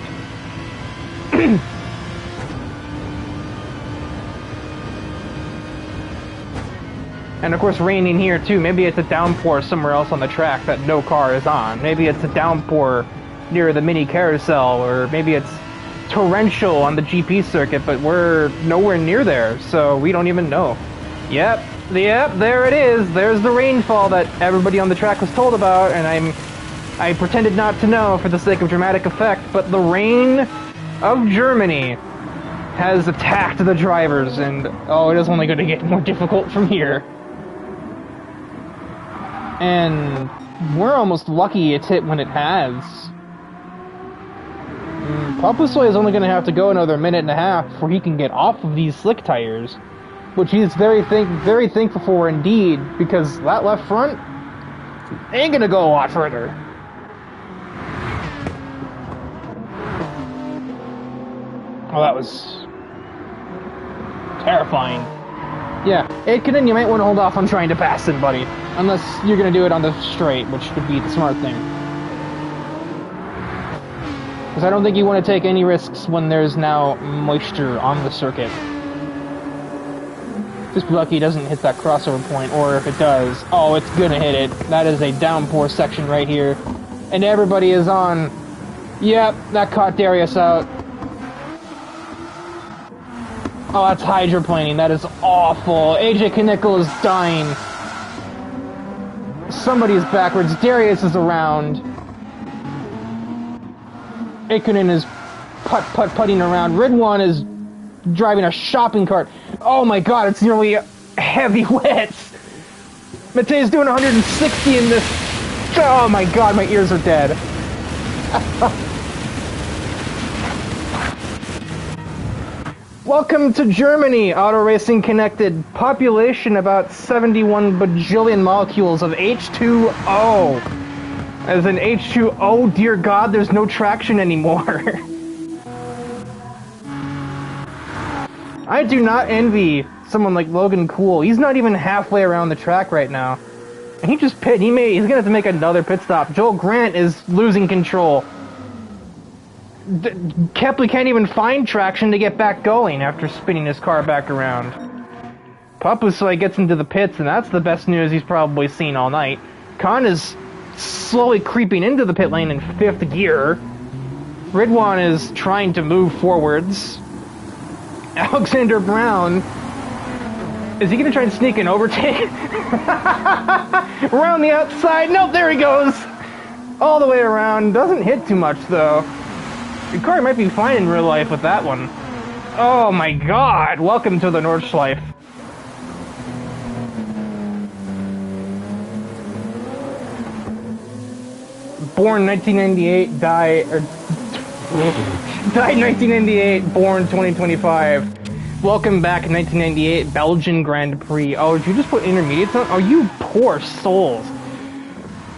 And of course raining here too. Maybe it's a downpour somewhere else on the track that no car is on. Maybe it's a downpour near the mini carousel, or maybe it's torrential on the GP circuit, but we're nowhere near there, so we don't even know. Yep, there it is. There's the rainfall that everybody on the track was told about, and I pretended not to know for the sake of dramatic effect, but the rain of Germany has attacked the drivers, and oh, it is only going to get more difficult from here. And we're almost lucky it's hit when it has. Papusoy is only going to have to go another minute and a half before he can get off of these slick tires, which he's very thankful for indeed, because that left front ain't going to go a lot further. Oh, that was terrifying. Yeah, Aitken, you might want to hold off on trying to pass him, buddy. Unless you're going to do it on the straight, which would be the smart thing. Because I don't think you want to take any risks when there's now moisture on the circuit. Just be lucky he doesn't hit that crossover point, or if it does, oh, it's going to hit it. That is a downpour section right here. And everybody is on. Yep, that caught Darius out. Oh, that's hydroplaning. That is awful. AJ Knickel is dying. Somebody's backwards. Darius is around. Ikunen is putting around. Ridwan is driving a shopping cart. Oh my god, it's nearly heavy wet. Matej's doing 160 in this. Oh my god, my ears are dead. Welcome to Germany, AutoRacingConnected. Population about 71 bajillion molecules of H2O. As in H2O, dear God, there's no traction anymore. I do not envy someone like Logan Cool. He's not even halfway around the track right now. And he just pit. He's gonna have to make another pit stop. Joel Grant is losing control. Kepley can't even find traction to get back going after spinning his car back around. Papusoy gets into the pits, and that's the best news he's probably seen all night. Khan is slowly creeping into the pit lane in 5th gear. Ridwan is trying to move forwards. Alexander Brown, is he going to try and sneak an overtake? Around the outside. Nope, there he goes. All the way around. Doesn't hit too much, though. Your car might be fine in real life with that one. Oh my god, welcome to the Nordschleife. born 1998, died 1998, born 2025. Welcome back, 1998 Belgian Grand Prix. Oh, did you just put intermediates on? Oh, you poor souls.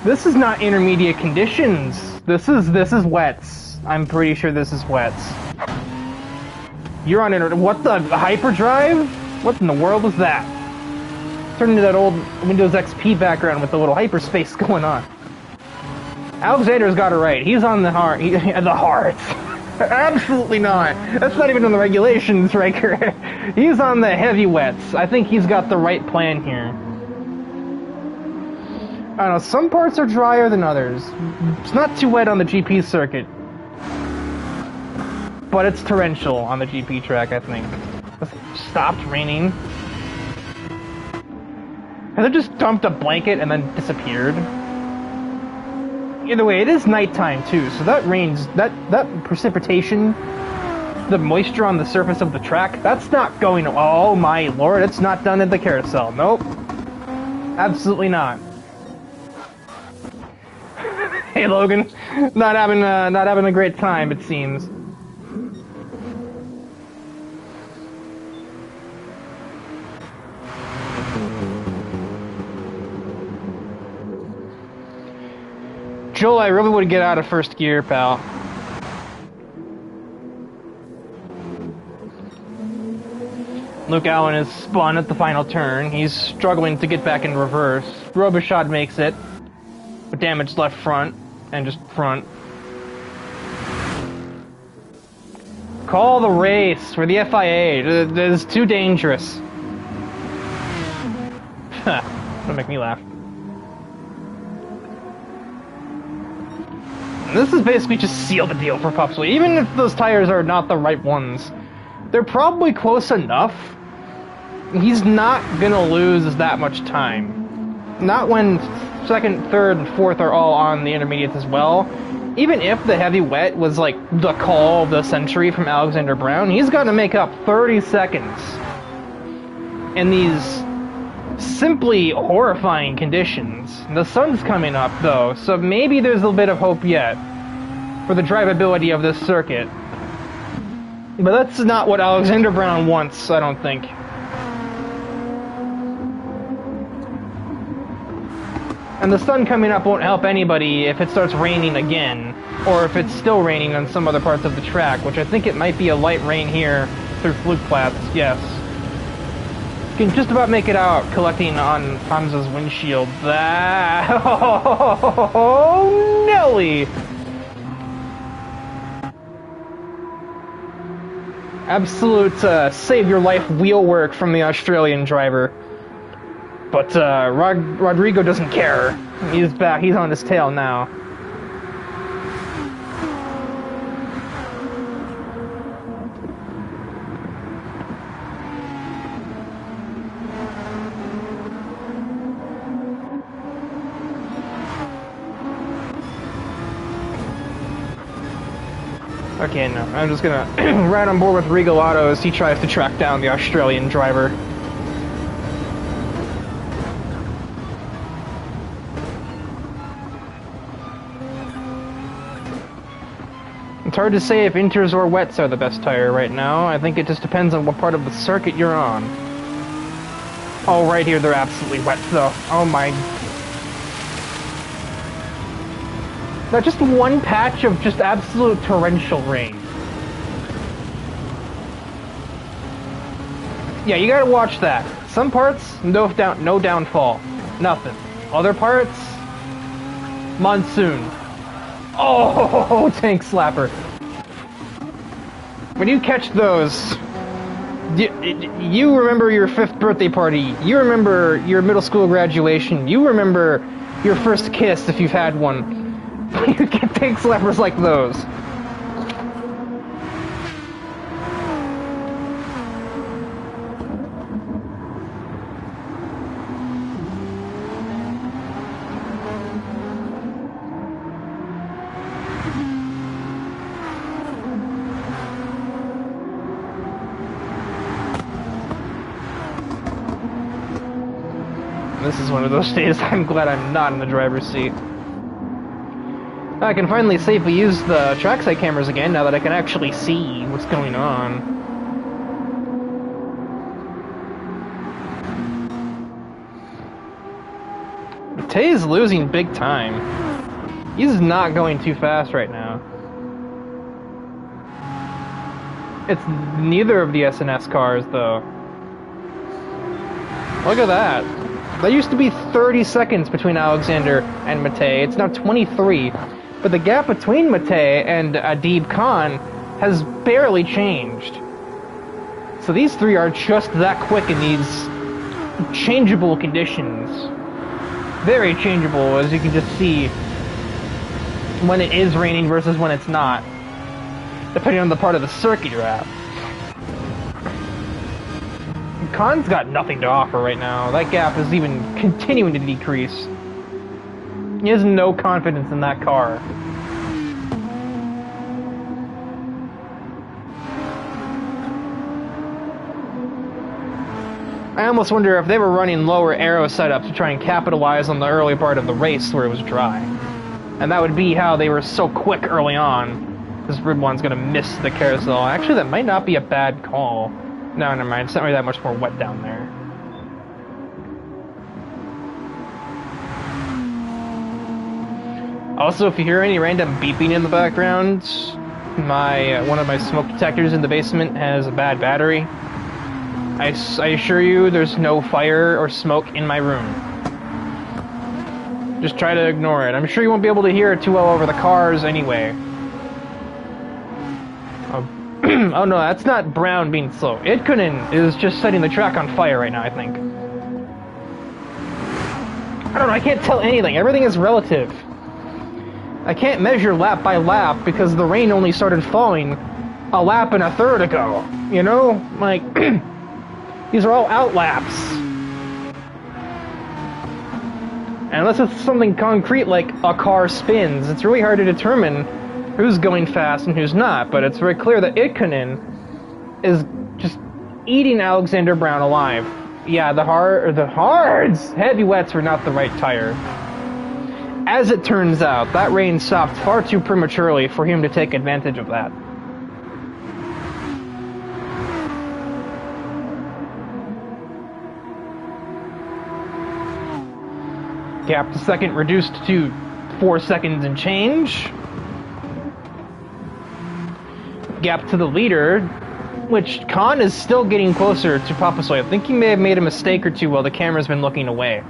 This is not intermediate conditions. This is wets. I'm pretty sure this is wets. You're on what the hyperdrive? What in the world was that? Turned into that old Windows XP background with the little hyperspace going on. Alexander's got it right. He's on the heart. The heart. Absolutely not. That's not even in the regulations, Riker. He's on the heavy wets. I think he's got the right plan here. I don't know, some parts are drier than others. It's not too wet on the GP circuit. But it's torrential on the GP track, I think. It stopped raining. Has it just dumped a blanket and then disappeared? Either way, it is nighttime too, so that rains, that precipitation, the moisture on the surface of the track, that's not going, oh my lord, it's not done at the carousel. Nope. Absolutely not. Hey Logan, not having a great time, it seems. Joel, I really would get out of first gear, pal. Luke Allen is spun at the final turn. He's struggling to get back in reverse. Robichaud makes it, but damaged left front, and just front. Call the race for the FIA. This is too dangerous. That'll make me laugh. This is basically just seal the deal for Pupsley. Even if those tires are not the right ones, they're probably close enough. He's not gonna lose that much time. Not when second, third, and fourth are all on the intermediates as well. Even if the heavy wet was like the call of the century from Alexander Brown, he's gonna make up 30 seconds in these simply horrifying conditions. The sun's coming up though, so maybe there's a bit of hope yet for the drivability of this circuit. But that's not what Alexander Brown wants, I don't think. And the sun coming up won't help anybody if it starts raining again, or if it's still raining on some other parts of the track, which I think it might be a light rain here through Flugplatz, yes. Can just about make it out collecting on Hamza's windshield. That oh, Nelly! Absolute save your life wheel work from the Australian driver. But Rodrigo doesn't care. He's back. He's on his tail now. Okay, no, I'm just gonna ride on board with Regal Auto as he tries to track down the Australian driver. It's hard to say if inters or wets are the best tire right now. I think it just depends on what part of the circuit you're on. Oh, right here they're absolutely wet though. Oh my... Now, just one patch of just absolute torrential rain. Yeah, you gotta watch that. Some parts, no downfall. Nothing. Other parts, monsoon. Oh, tank slapper. When you catch those, you remember your 5th birthday party. You remember your middle school graduation. You remember your first kiss if you've had one. You get tank slappers like those. This is one of those days I'm glad I'm not in the driver's seat. I can finally safely use the trackside cameras again now that I can actually see what's going on. Matei's losing big time. He's not going too fast right now. It's neither of the SNS cars, though. Look at that. That used to be 30 seconds between Alexander and Matei. It's now 23. But the gap between Matei and Adib Khan has barely changed. So these three are just that quick in these changeable conditions. Very changeable, as you can just see when it is raining versus when it's not, depending on the part of the circuit you're at. Khan's got nothing to offer right now. That gap is even continuing to decrease. He has no confidence in that car. I almost wonder if they were running lower aero setups to try and capitalize on the early part of the race where it was dry. And that would be how they were so quick early on. This Ridwan's gonna miss the carousel. Actually, that might not be a bad call. No, never mind. It's not really that much more wet down there. Also, if you hear any random beeping in the background, one of my smoke detectors in the basement has a bad battery. I assure you, there's no fire or smoke in my room. Just try to ignore it. I'm sure you won't be able to hear it too well over the cars anyway. Oh no, that's not Brown being slow. Itkunen is just setting the track on fire right now, I think. I don't know, I can't tell anything. Everything is relative. I can't measure lap by lap because the rain only started falling a lap and a third ago. You know? Like, these are all out laps. And unless it's something concrete like a car spins, it's really hard to determine who's going fast and who's not. But it's very clear that Itkunen is just eating Alexander Brown alive. Yeah, the hards! Heavy wets were not the right tire. As it turns out, that rain stopped far too prematurely for him to take advantage of that. Gap to second reduced to 4 seconds and change. Gap to the leader, which Khan is still getting closer to Papasoy. I think he may have made a mistake or two while the camera's been looking away.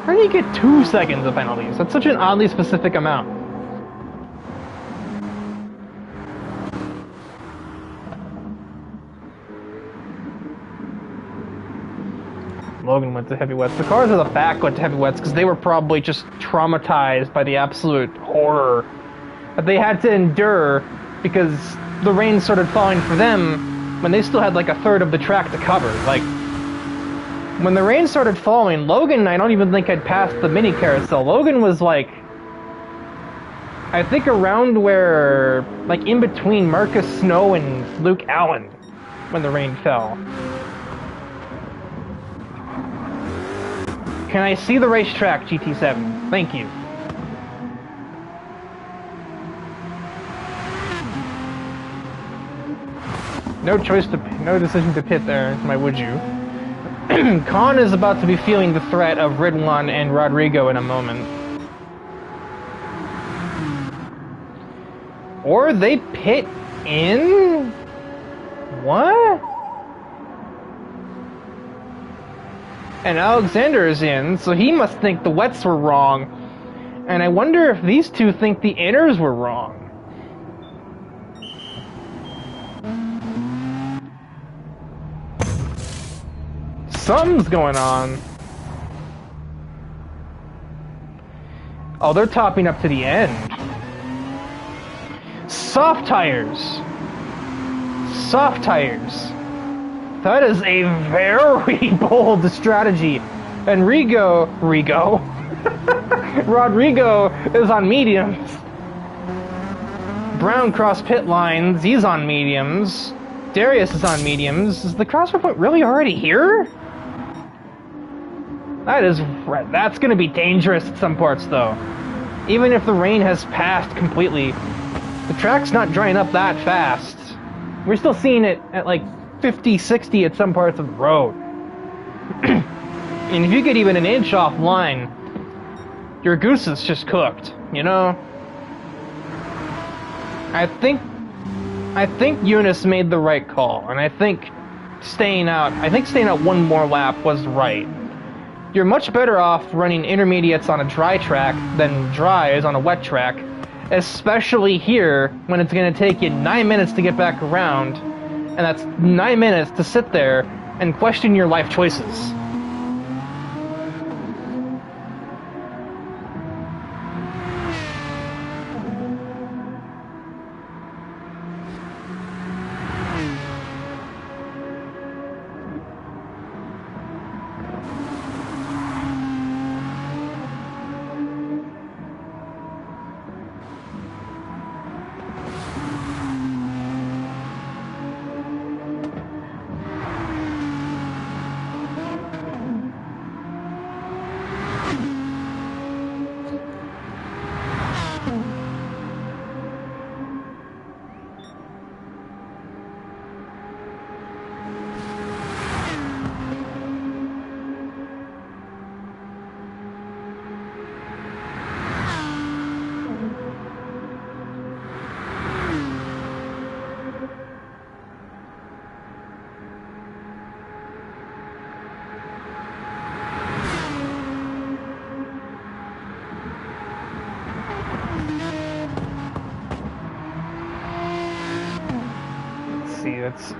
How do you get 2 seconds of penalties? That's such an oddly specific amount. Logan went to heavy wets. The cars at the back went to heavy wets because they were probably just traumatized by the absolute horror that they had to endure because the rain started falling for them when they still had like a third of the track to cover. Like, when the rain started falling, Logan, I don't even think had passed the mini carousel. Logan was like, I think around where, like in between Marcus Snow and Luke Allen when the rain fell. Can I see the racetrack, GT7? Thank you. No decision to pit there, my would you. Khan is about to be feeling the threat of Ridwan and Rodrigo in a moment. Or they pit in? What? And Alexander is in, so he must think the wets were wrong. And I wonder if these two think the inners were wrong. Something's going on. Oh, they're topping up to the end. Soft tires. Soft tires. That is a very bold strategy. And Rodrigo is on mediums. Brown cross pit lines, he's on mediums. Darius is on mediums. Is the crossover point really already here? That's going to be dangerous at some parts, though. Even if the rain has passed completely, the track's not drying up that fast. We're still seeing it at like 50, 60 at some parts of the road. And if you get even an inch offline, your goose is just cooked, you know? I think Eunice made the right call, and I think staying out one more lap was right. You're much better off running intermediates on a dry track than dries on a wet track, especially here when it's going to take you 9 minutes to get back around, and that's 9 minutes to sit there and question your life choices.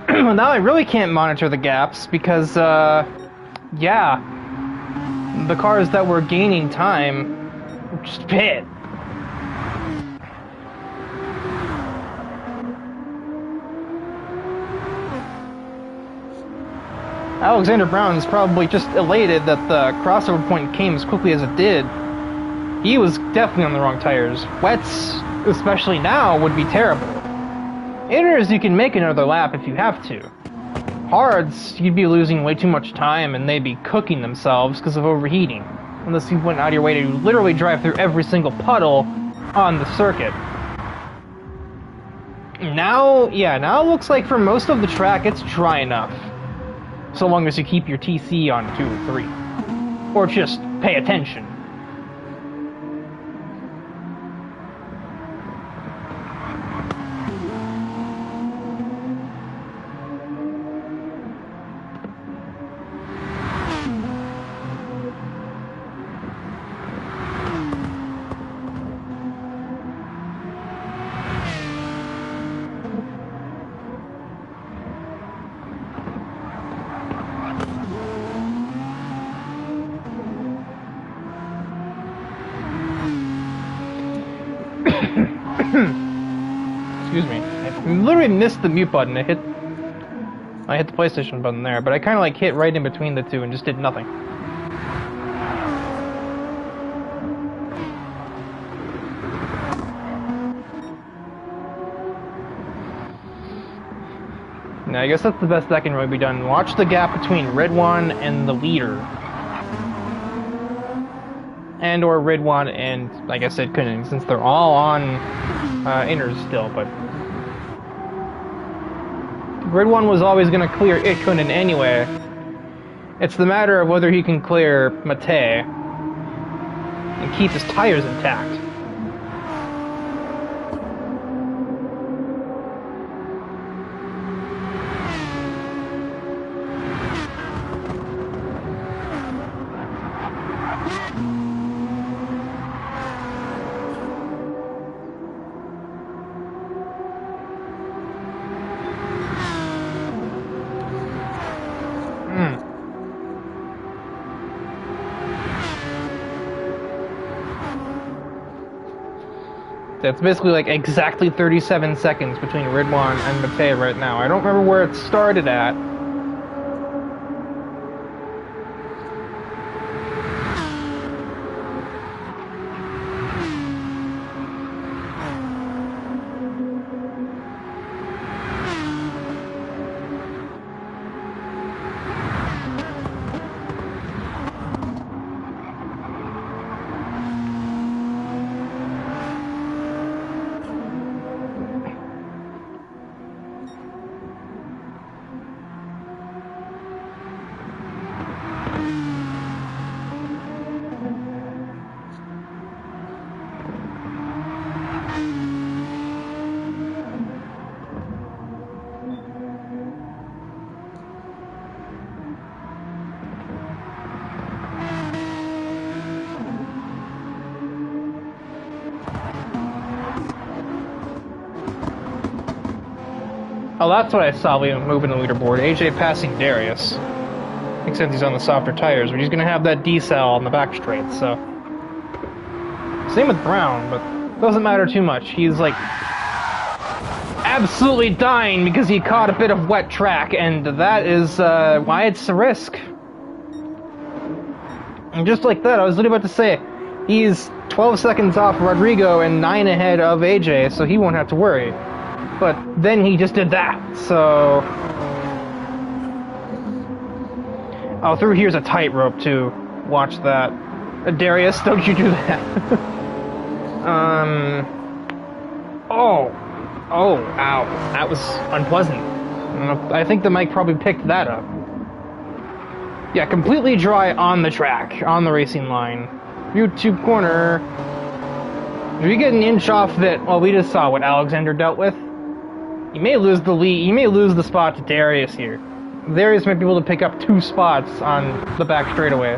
Now I really can't monitor the gaps because, yeah, the cars that were gaining time just pit. Alexander Brown is probably just elated that the crossover point came as quickly as it did. He was definitely on the wrong tires. Wets, especially now, would be terrible. Inners, you can make another lap if you have to. Hards, you'd be losing way too much time and they'd be cooking themselves because of overheating, unless you went out of your way to literally drive through every single puddle on the circuit. Now it looks like for most of the track it's dry enough, so long as you keep your TC on 2 or 3. Or just pay attention. Excuse me. I literally missed the mute button. I hit the PlayStation button there, but I kind of like hit right in between the two and just did nothing. Now, I guess that's the best that can really be done. Watch the gap between Ridwan and the leader. And or Ridwan and, like I said, Kunin, since they're all on inners still, but Ridwan was always going to clear Kunin anyway. It's the matter of whether he can clear Mate and keep his tires intact. It's basically like exactly 37 seconds between Ridwan and Mate right now. I don't remember where it started at. Oh, that's what I saw moving the leaderboard. AJ passing Darius. Except he's on the softer tires, but he's going to have that decel on the back straight, so... Same with Brown, but doesn't matter too much. He's, like, absolutely dying because he caught a bit of wet track, and that is why it's a risk. And just like that, I was literally about to say, he's 12 seconds off Rodrigo and 9 ahead of AJ, so he won't have to worry. But then he just did that, so... Oh, through here's a tightrope, too. Watch that. Darius, don't you do that. Oh, ow. That was unpleasant. I think the mic probably picked that up. Yeah, completely dry on the track, on the racing line. YouTube corner. If you get an inch off that, well, we just saw what Alexander dealt with. You may lose the lead, you may lose the spot to Darius here. Darius might be able to pick up 2 spots on the back straightaway.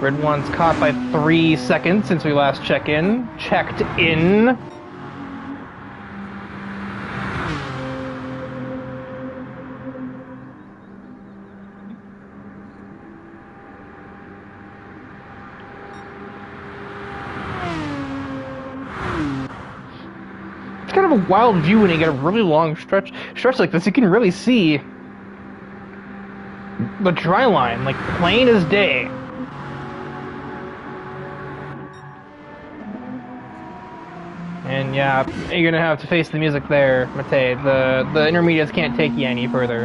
Red 1's caught by 3 seconds since we last checked in. It's kind of a wild view when you get a really long stretch like this. You can really see the dry line, like plain as day. And yeah, you're gonna have to face the music there, Matej. The intermediates can't take you any further.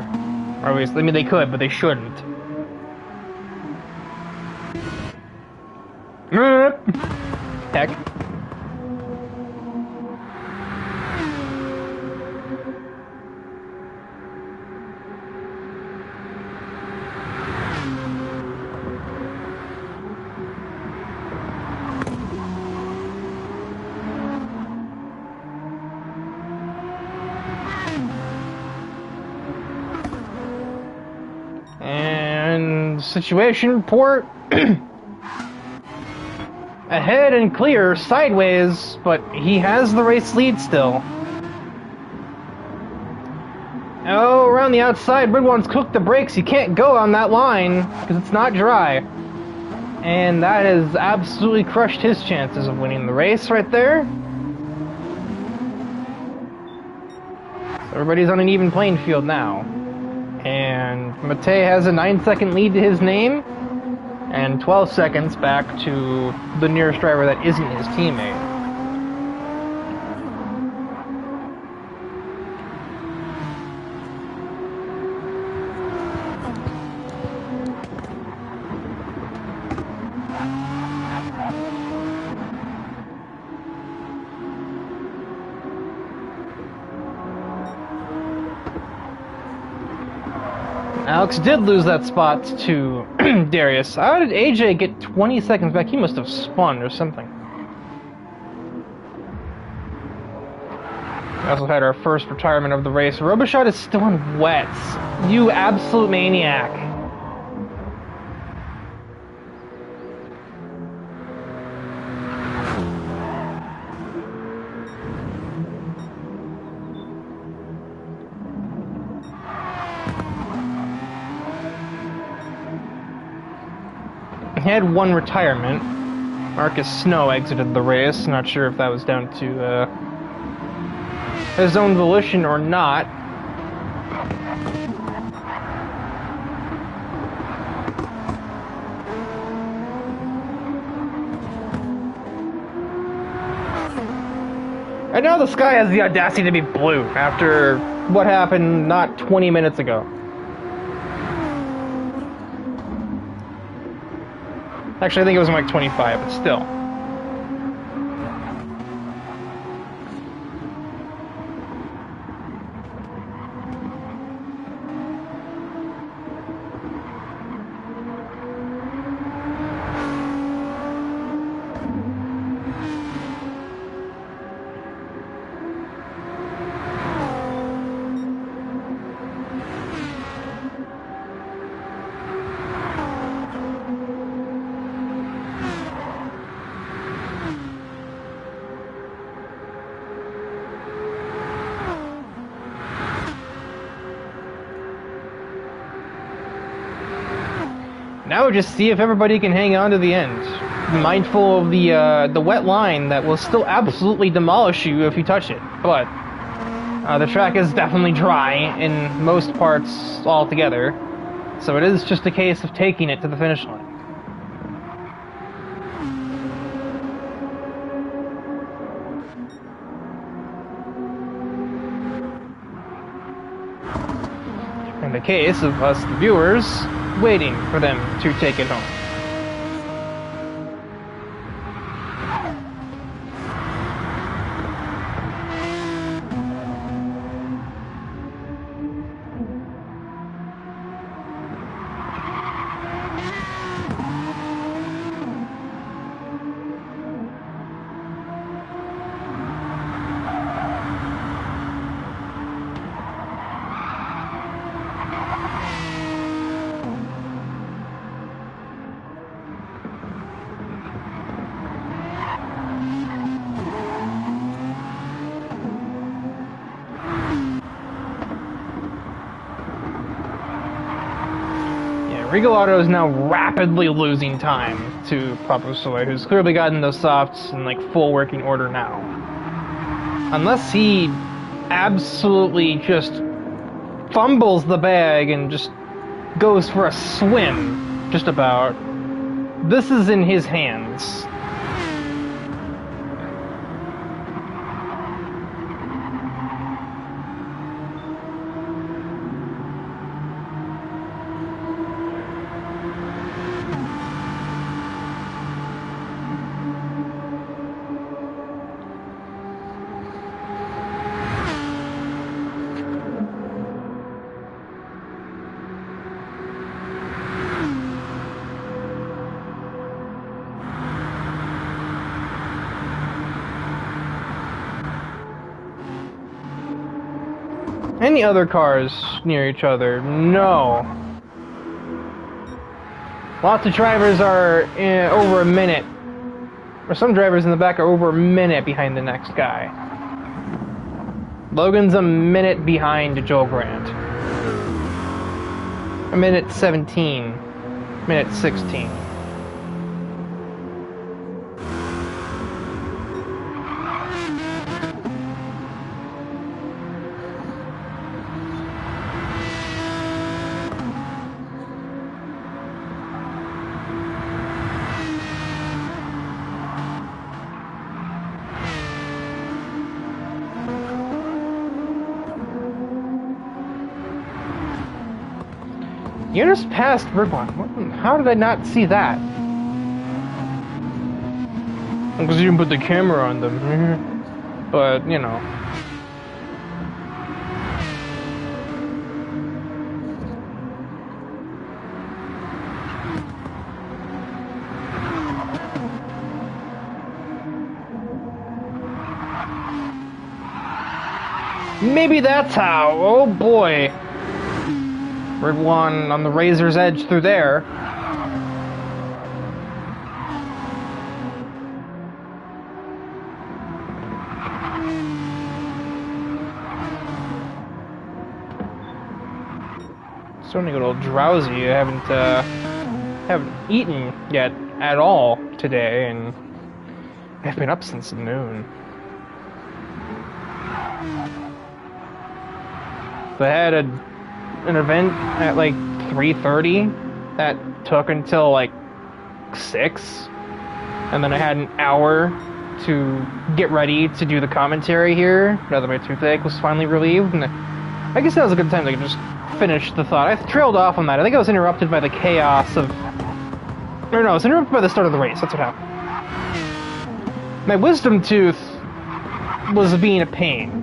Or at least, I mean, they could, but they shouldn't. Heck. And situation report. Ahead and clear, sideways, but he has the race lead still. Oh, around the outside, Red One's cooked the brakes. You can't go on that line because it's not dry. And that has absolutely crushed his chances of winning the race right there. So everybody's on an even playing field now. And Matej has a 9-second lead to his name, and 12 seconds back to the nearest driver that isn't his teammate. Alex did lose that spot to Darius. How did AJ get 20 seconds back? He must have spun or something. We also had our first retirement of the race. Robichaud is still on wets. You absolute maniac. He had one retirement. Marcus Snow exited the race. Not sure if that was down to his own volition or not. And now the sky has the audacity to be blue after what happened not 20 minutes ago. Actually, I think it was like 25, but still. Now just see if everybody can hang on to the end. Mindful of the wet line that will still absolutely demolish you if you touch it. But the track is definitely dry in most parts altogether, so it is just a case of taking it to the finish line. In the case of us, the viewers, waiting for them to take it home. Regal Auto is now rapidly losing time to Papa Soy, who's clearly gotten those softs in like full working order now. Unless he absolutely just fumbles the bag and just goes for a swim, just about. This is in his hands. Any other cars near each other? No. Lots of drivers are over a minute, or some drivers in the back are over a minute behind the next guy. Logan's a minute behind Joel Grant. A minute 17. Minute 16. You just passed Ribbon. How did I not see that? Because you didn't put the camera on them. But, you know. Maybe that's how. Oh boy. Red one on the razor's edge through there. Starting to get a little drowsy. I haven't eaten yet at all today, and I've been up since noon. So I had an event at like 3:30 that took until like 6, and then I had an hour to get ready to do the commentary here now that my toothache was finally relieved, and I guess that was a good time to just finish the thought. I trailed off on that. I think I was interrupted by the chaos of... Or no, I was interrupted by the start of the race. That's what happened. My wisdom tooth was being a pain.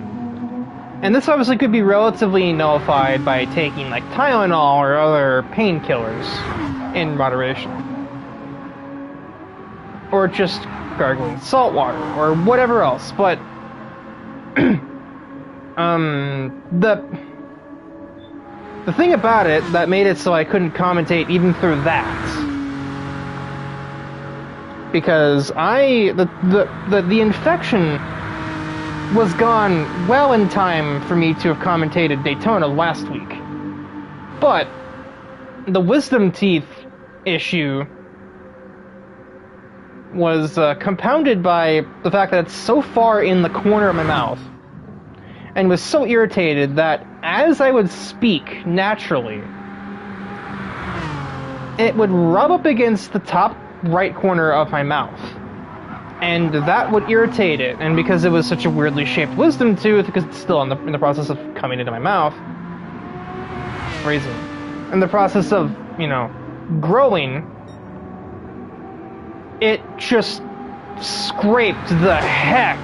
And this obviously could be relatively nullified by taking like Tylenol or other painkillers in moderation. Or just gargling salt water or whatever else. But the thing about it that made it so I couldn't commentate even through that, because the infection was gone well in time for me to have commentated Daytona last week. But the wisdom teeth issue was compounded by the fact that it's so far in the corner of my mouth, and was so irritated that as I would speak naturally, it would rub up against the top right corner of my mouth, and that would irritate it. And because it was such a weirdly shaped wisdom tooth, because it's still in the process of coming into my mouth, in the process of, you know, growing, it just scraped the heck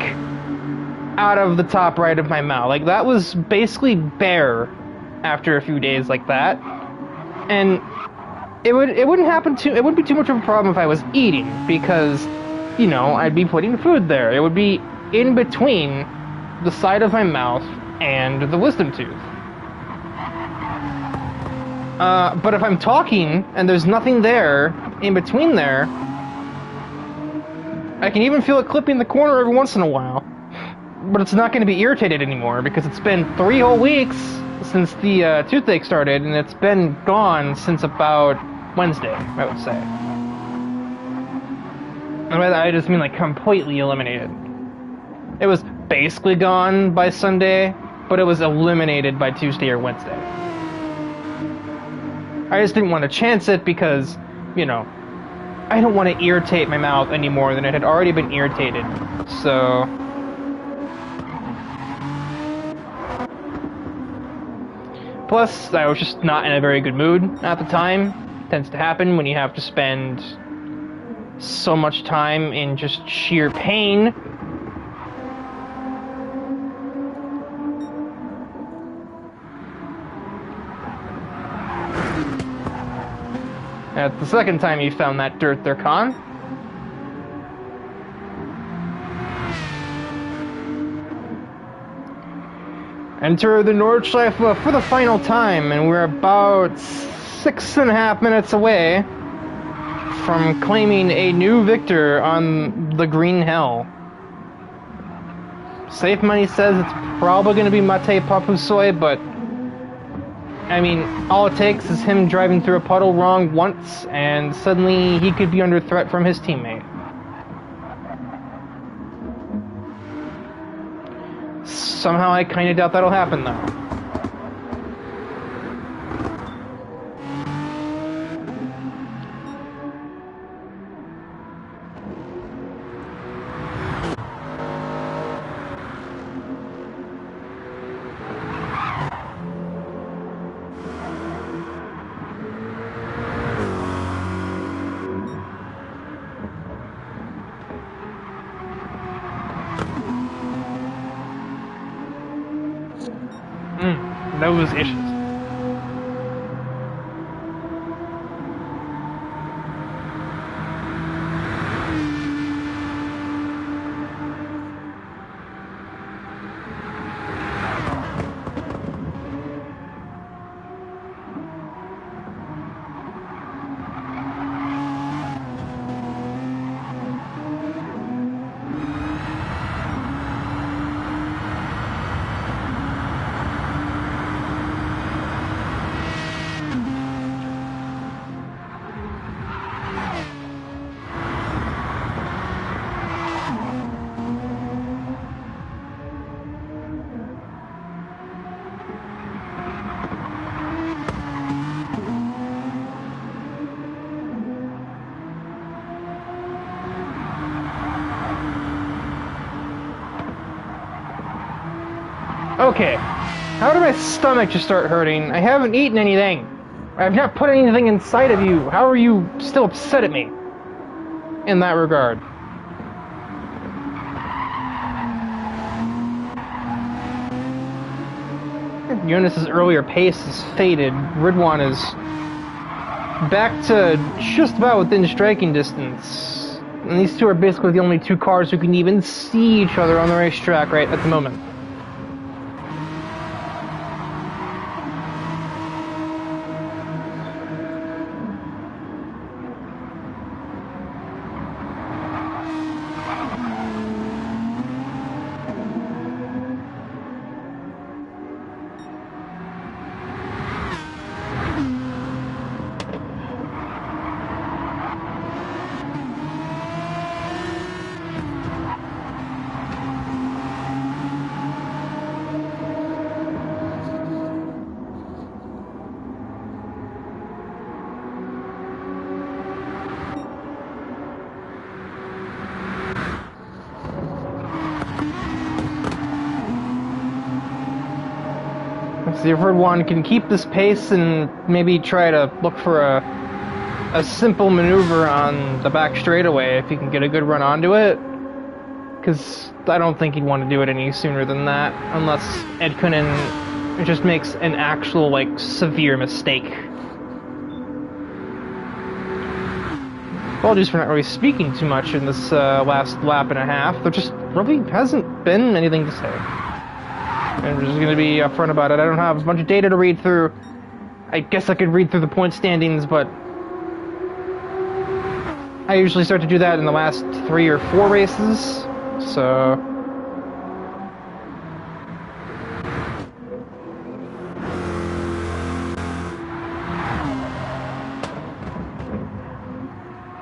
out of the top right of my mouth. Like, that was basically bare after a few days like that. And it wouldn't be too much of a problem if I was eating, because, you know, I'd be putting food there. It would be in between the side of my mouth and the wisdom tooth. But if I'm talking and there's nothing there in between there, I can even feel it clipping the corner every once in a while. But it's not going to be irritated anymore, because it's been 3 whole weeks since the toothache started, and it's been gone since about Wednesday, I would say. And by that, I just mean, like, completely eliminated. It was basically gone by Sunday, but it was eliminated by Tuesday or Wednesday. I just didn't want to chance it because, you know, I don't want to irritate my mouth any more than it had already been irritated. So plus, I was just not in a very good mood at the time. It tends to happen when you have to spend so much time in just sheer pain. That's the second time you found that dirt there, Con. Enter the Nordschleife for the final time, and we're about 6.5 minutes away from claiming a new victor on the Green Hell. Safe money says it's probably going to be Matej Papusoy, but I mean, all it takes is him driving through a puddle wrong once, and suddenly he could be under threat from his teammate. Somehow I kind of doubt that'll happen, though. Those issues. Okay, how did my stomach just start hurting? I haven't eaten anything. I've not put anything inside of you. How are you still upset at me in that regard? Jonas's earlier pace has faded. Ridwan is back to just about within striking distance. And these two are basically the only two cars who can even see each other on the racetrack right at the moment. see if Red One can keep this pace and maybe try to look for a simple maneuver on the back straightaway if he can get a good run onto it. Because I don't think he'd want to do it any sooner than that, unless Edkunen just makes an actual, like, severe mistake. Apologies for not really speaking too much in this last lap and a half. There just really hasn't been anything to say. I'm just going to be upfront about it. I don't have a bunch of data to read through. I guess I could read through the point standings, but I usually start to do that in the last 3 or 4 races. So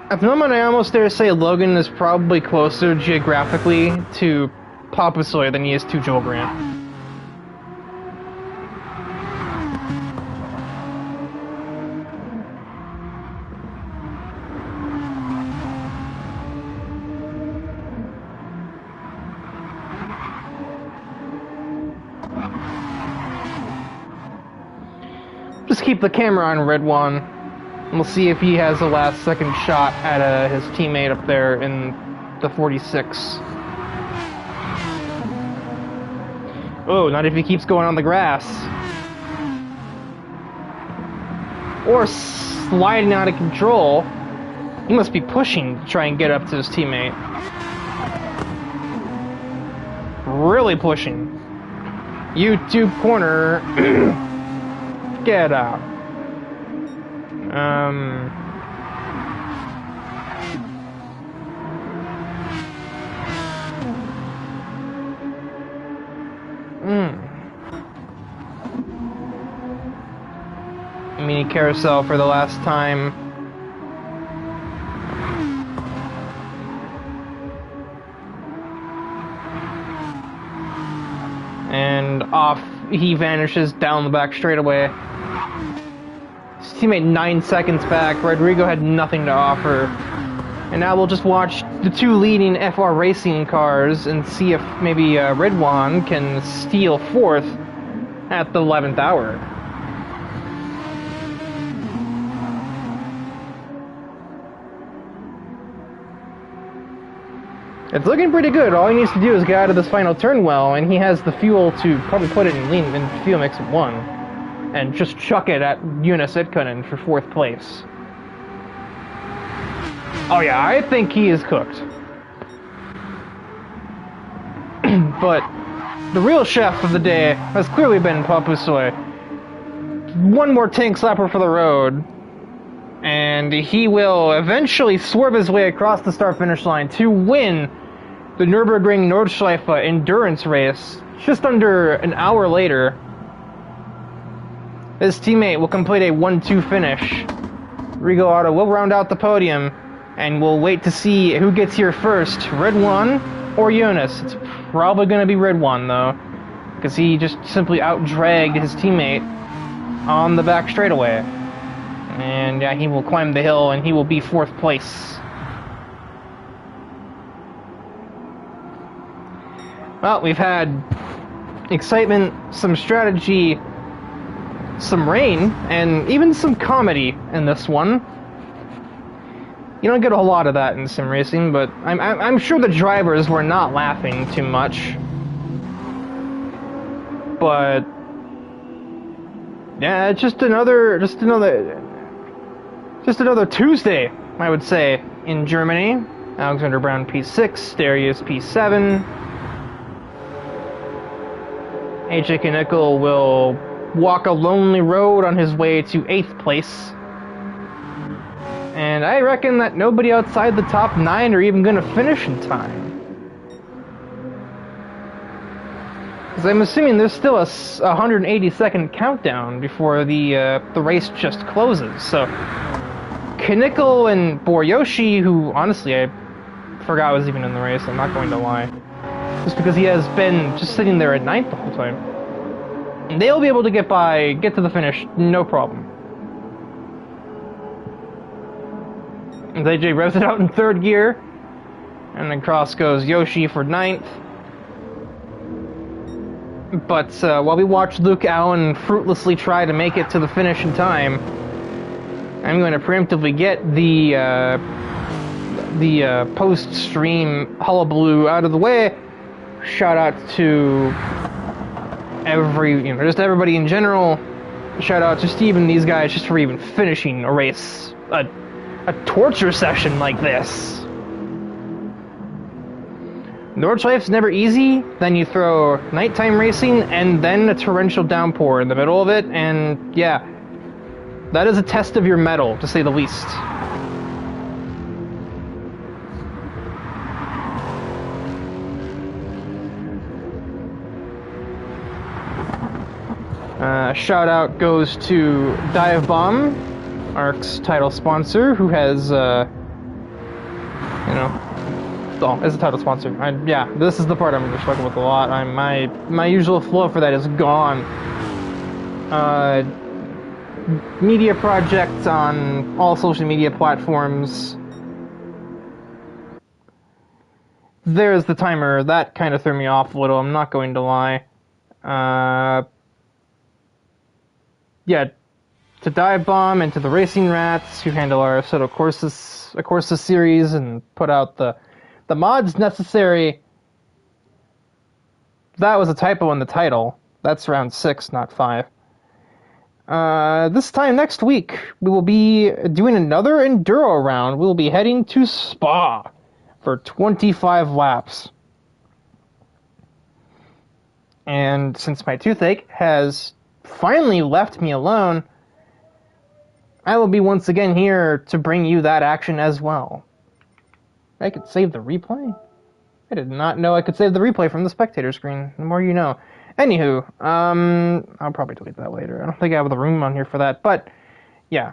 at the moment, I almost dare say Logan is probably closer geographically to Papasoy than he is to Joel Grant. Just keep the camera on Red One, and we'll see if he has a last-second shot at his teammate up there in the 46. Oh, not if he keeps going on the grass. Or sliding out of control. He must be pushing to try and get up to his teammate. Really pushing. YouTube corner. Get out. Mini carousel for the last time. And off he vanishes down the back straightaway. His teammate 9 seconds back. Rodrigo had nothing to offer. And now we'll just watch the 2 leading FR Racing cars and see if maybe Red One can steal 4th at the 11th hour. It's looking pretty good. All he needs to do is get out of this final turn well, and he has the fuel to probably put it in fuel mix at 1. And just chuck it at Jonas Edkunen for 4th place. Oh yeah, I think he is cooked. But the real chef of the day has clearly been Papasoy. One more tank slapper for the road, and he will eventually swerve his way across the start-finish line to win the Nürburgring Nordschleife endurance race just under an hour later. His teammate will complete a 1-2 finish. Rigo Auto will round out the podium, and we'll wait to see who gets here first, Red One or Jonas. It's probably going to be Red One, though, because he just simply out-dragged his teammate on the back straightaway. And yeah, he will climb the hill, and he will be 4th place. Well, we've had excitement, some strategy, some rain, and even some comedy in this one. You don't get a whole lot of that in sim racing, but I'm sure the drivers were not laughing too much. But yeah, it's just another Tuesday, I would say, in Germany. Alexander Brown P6, Darius P7. AJ Knickel will walk a lonely road on his way to 8th place. And I reckon that nobody outside the top 9 are even going to finish in time. Because I'm assuming there's still a 180-second countdown before the race just closes. So Knickel and Boryoshi, who honestly I forgot was even in the race, I'm not going to lie. Just because he has been just sitting there at 9th the whole time. And they'll be able to get to the finish, no problem. And AJ revs it out in 3rd gear. And then across goes Yoshi for 9th. But while we watch Luke Allen fruitlessly try to make it to the finish in time, I'm going to preemptively get the post-stream hullabaloo out of the way. Shout out to just everybody in general. Shout out to Steve and these guys just for even finishing a race, a torture session like this. Nordschleife's never easy. Then you throw nighttime racing and then a torrential downpour in the middle of it, and yeah, that is a test of your mettle, to say the least. Shout out goes to DIVEBOMB, ARC's title sponsor, who has, is a title sponsor. Yeah, this is the part I'm struggling with a lot. My usual flow for that is gone. Media project on all social media platforms. There's the timer. That kind of threw me off a little, I'm not going to lie. Yeah, to DIVEBOMB and to the Racing Rats, who handle our Soto Corsa series and put out the mods necessary. That was a typo in the title. That's round 6, not 5. This time next week, we will be doing another Enduro round. We will be heading to Spa for 25 laps. And since my toothache has finally left me alone, I will be once again here to bring you that action as well. I could save the replay? I did not know I could save the replay from the spectator screen. The more you know. Anywho, I'll probably delete that later. I don't think I have the room on here for that, but yeah.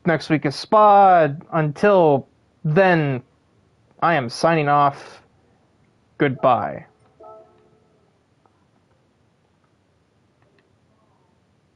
Next week is Spa. Until then, I am signing off. Goodbye.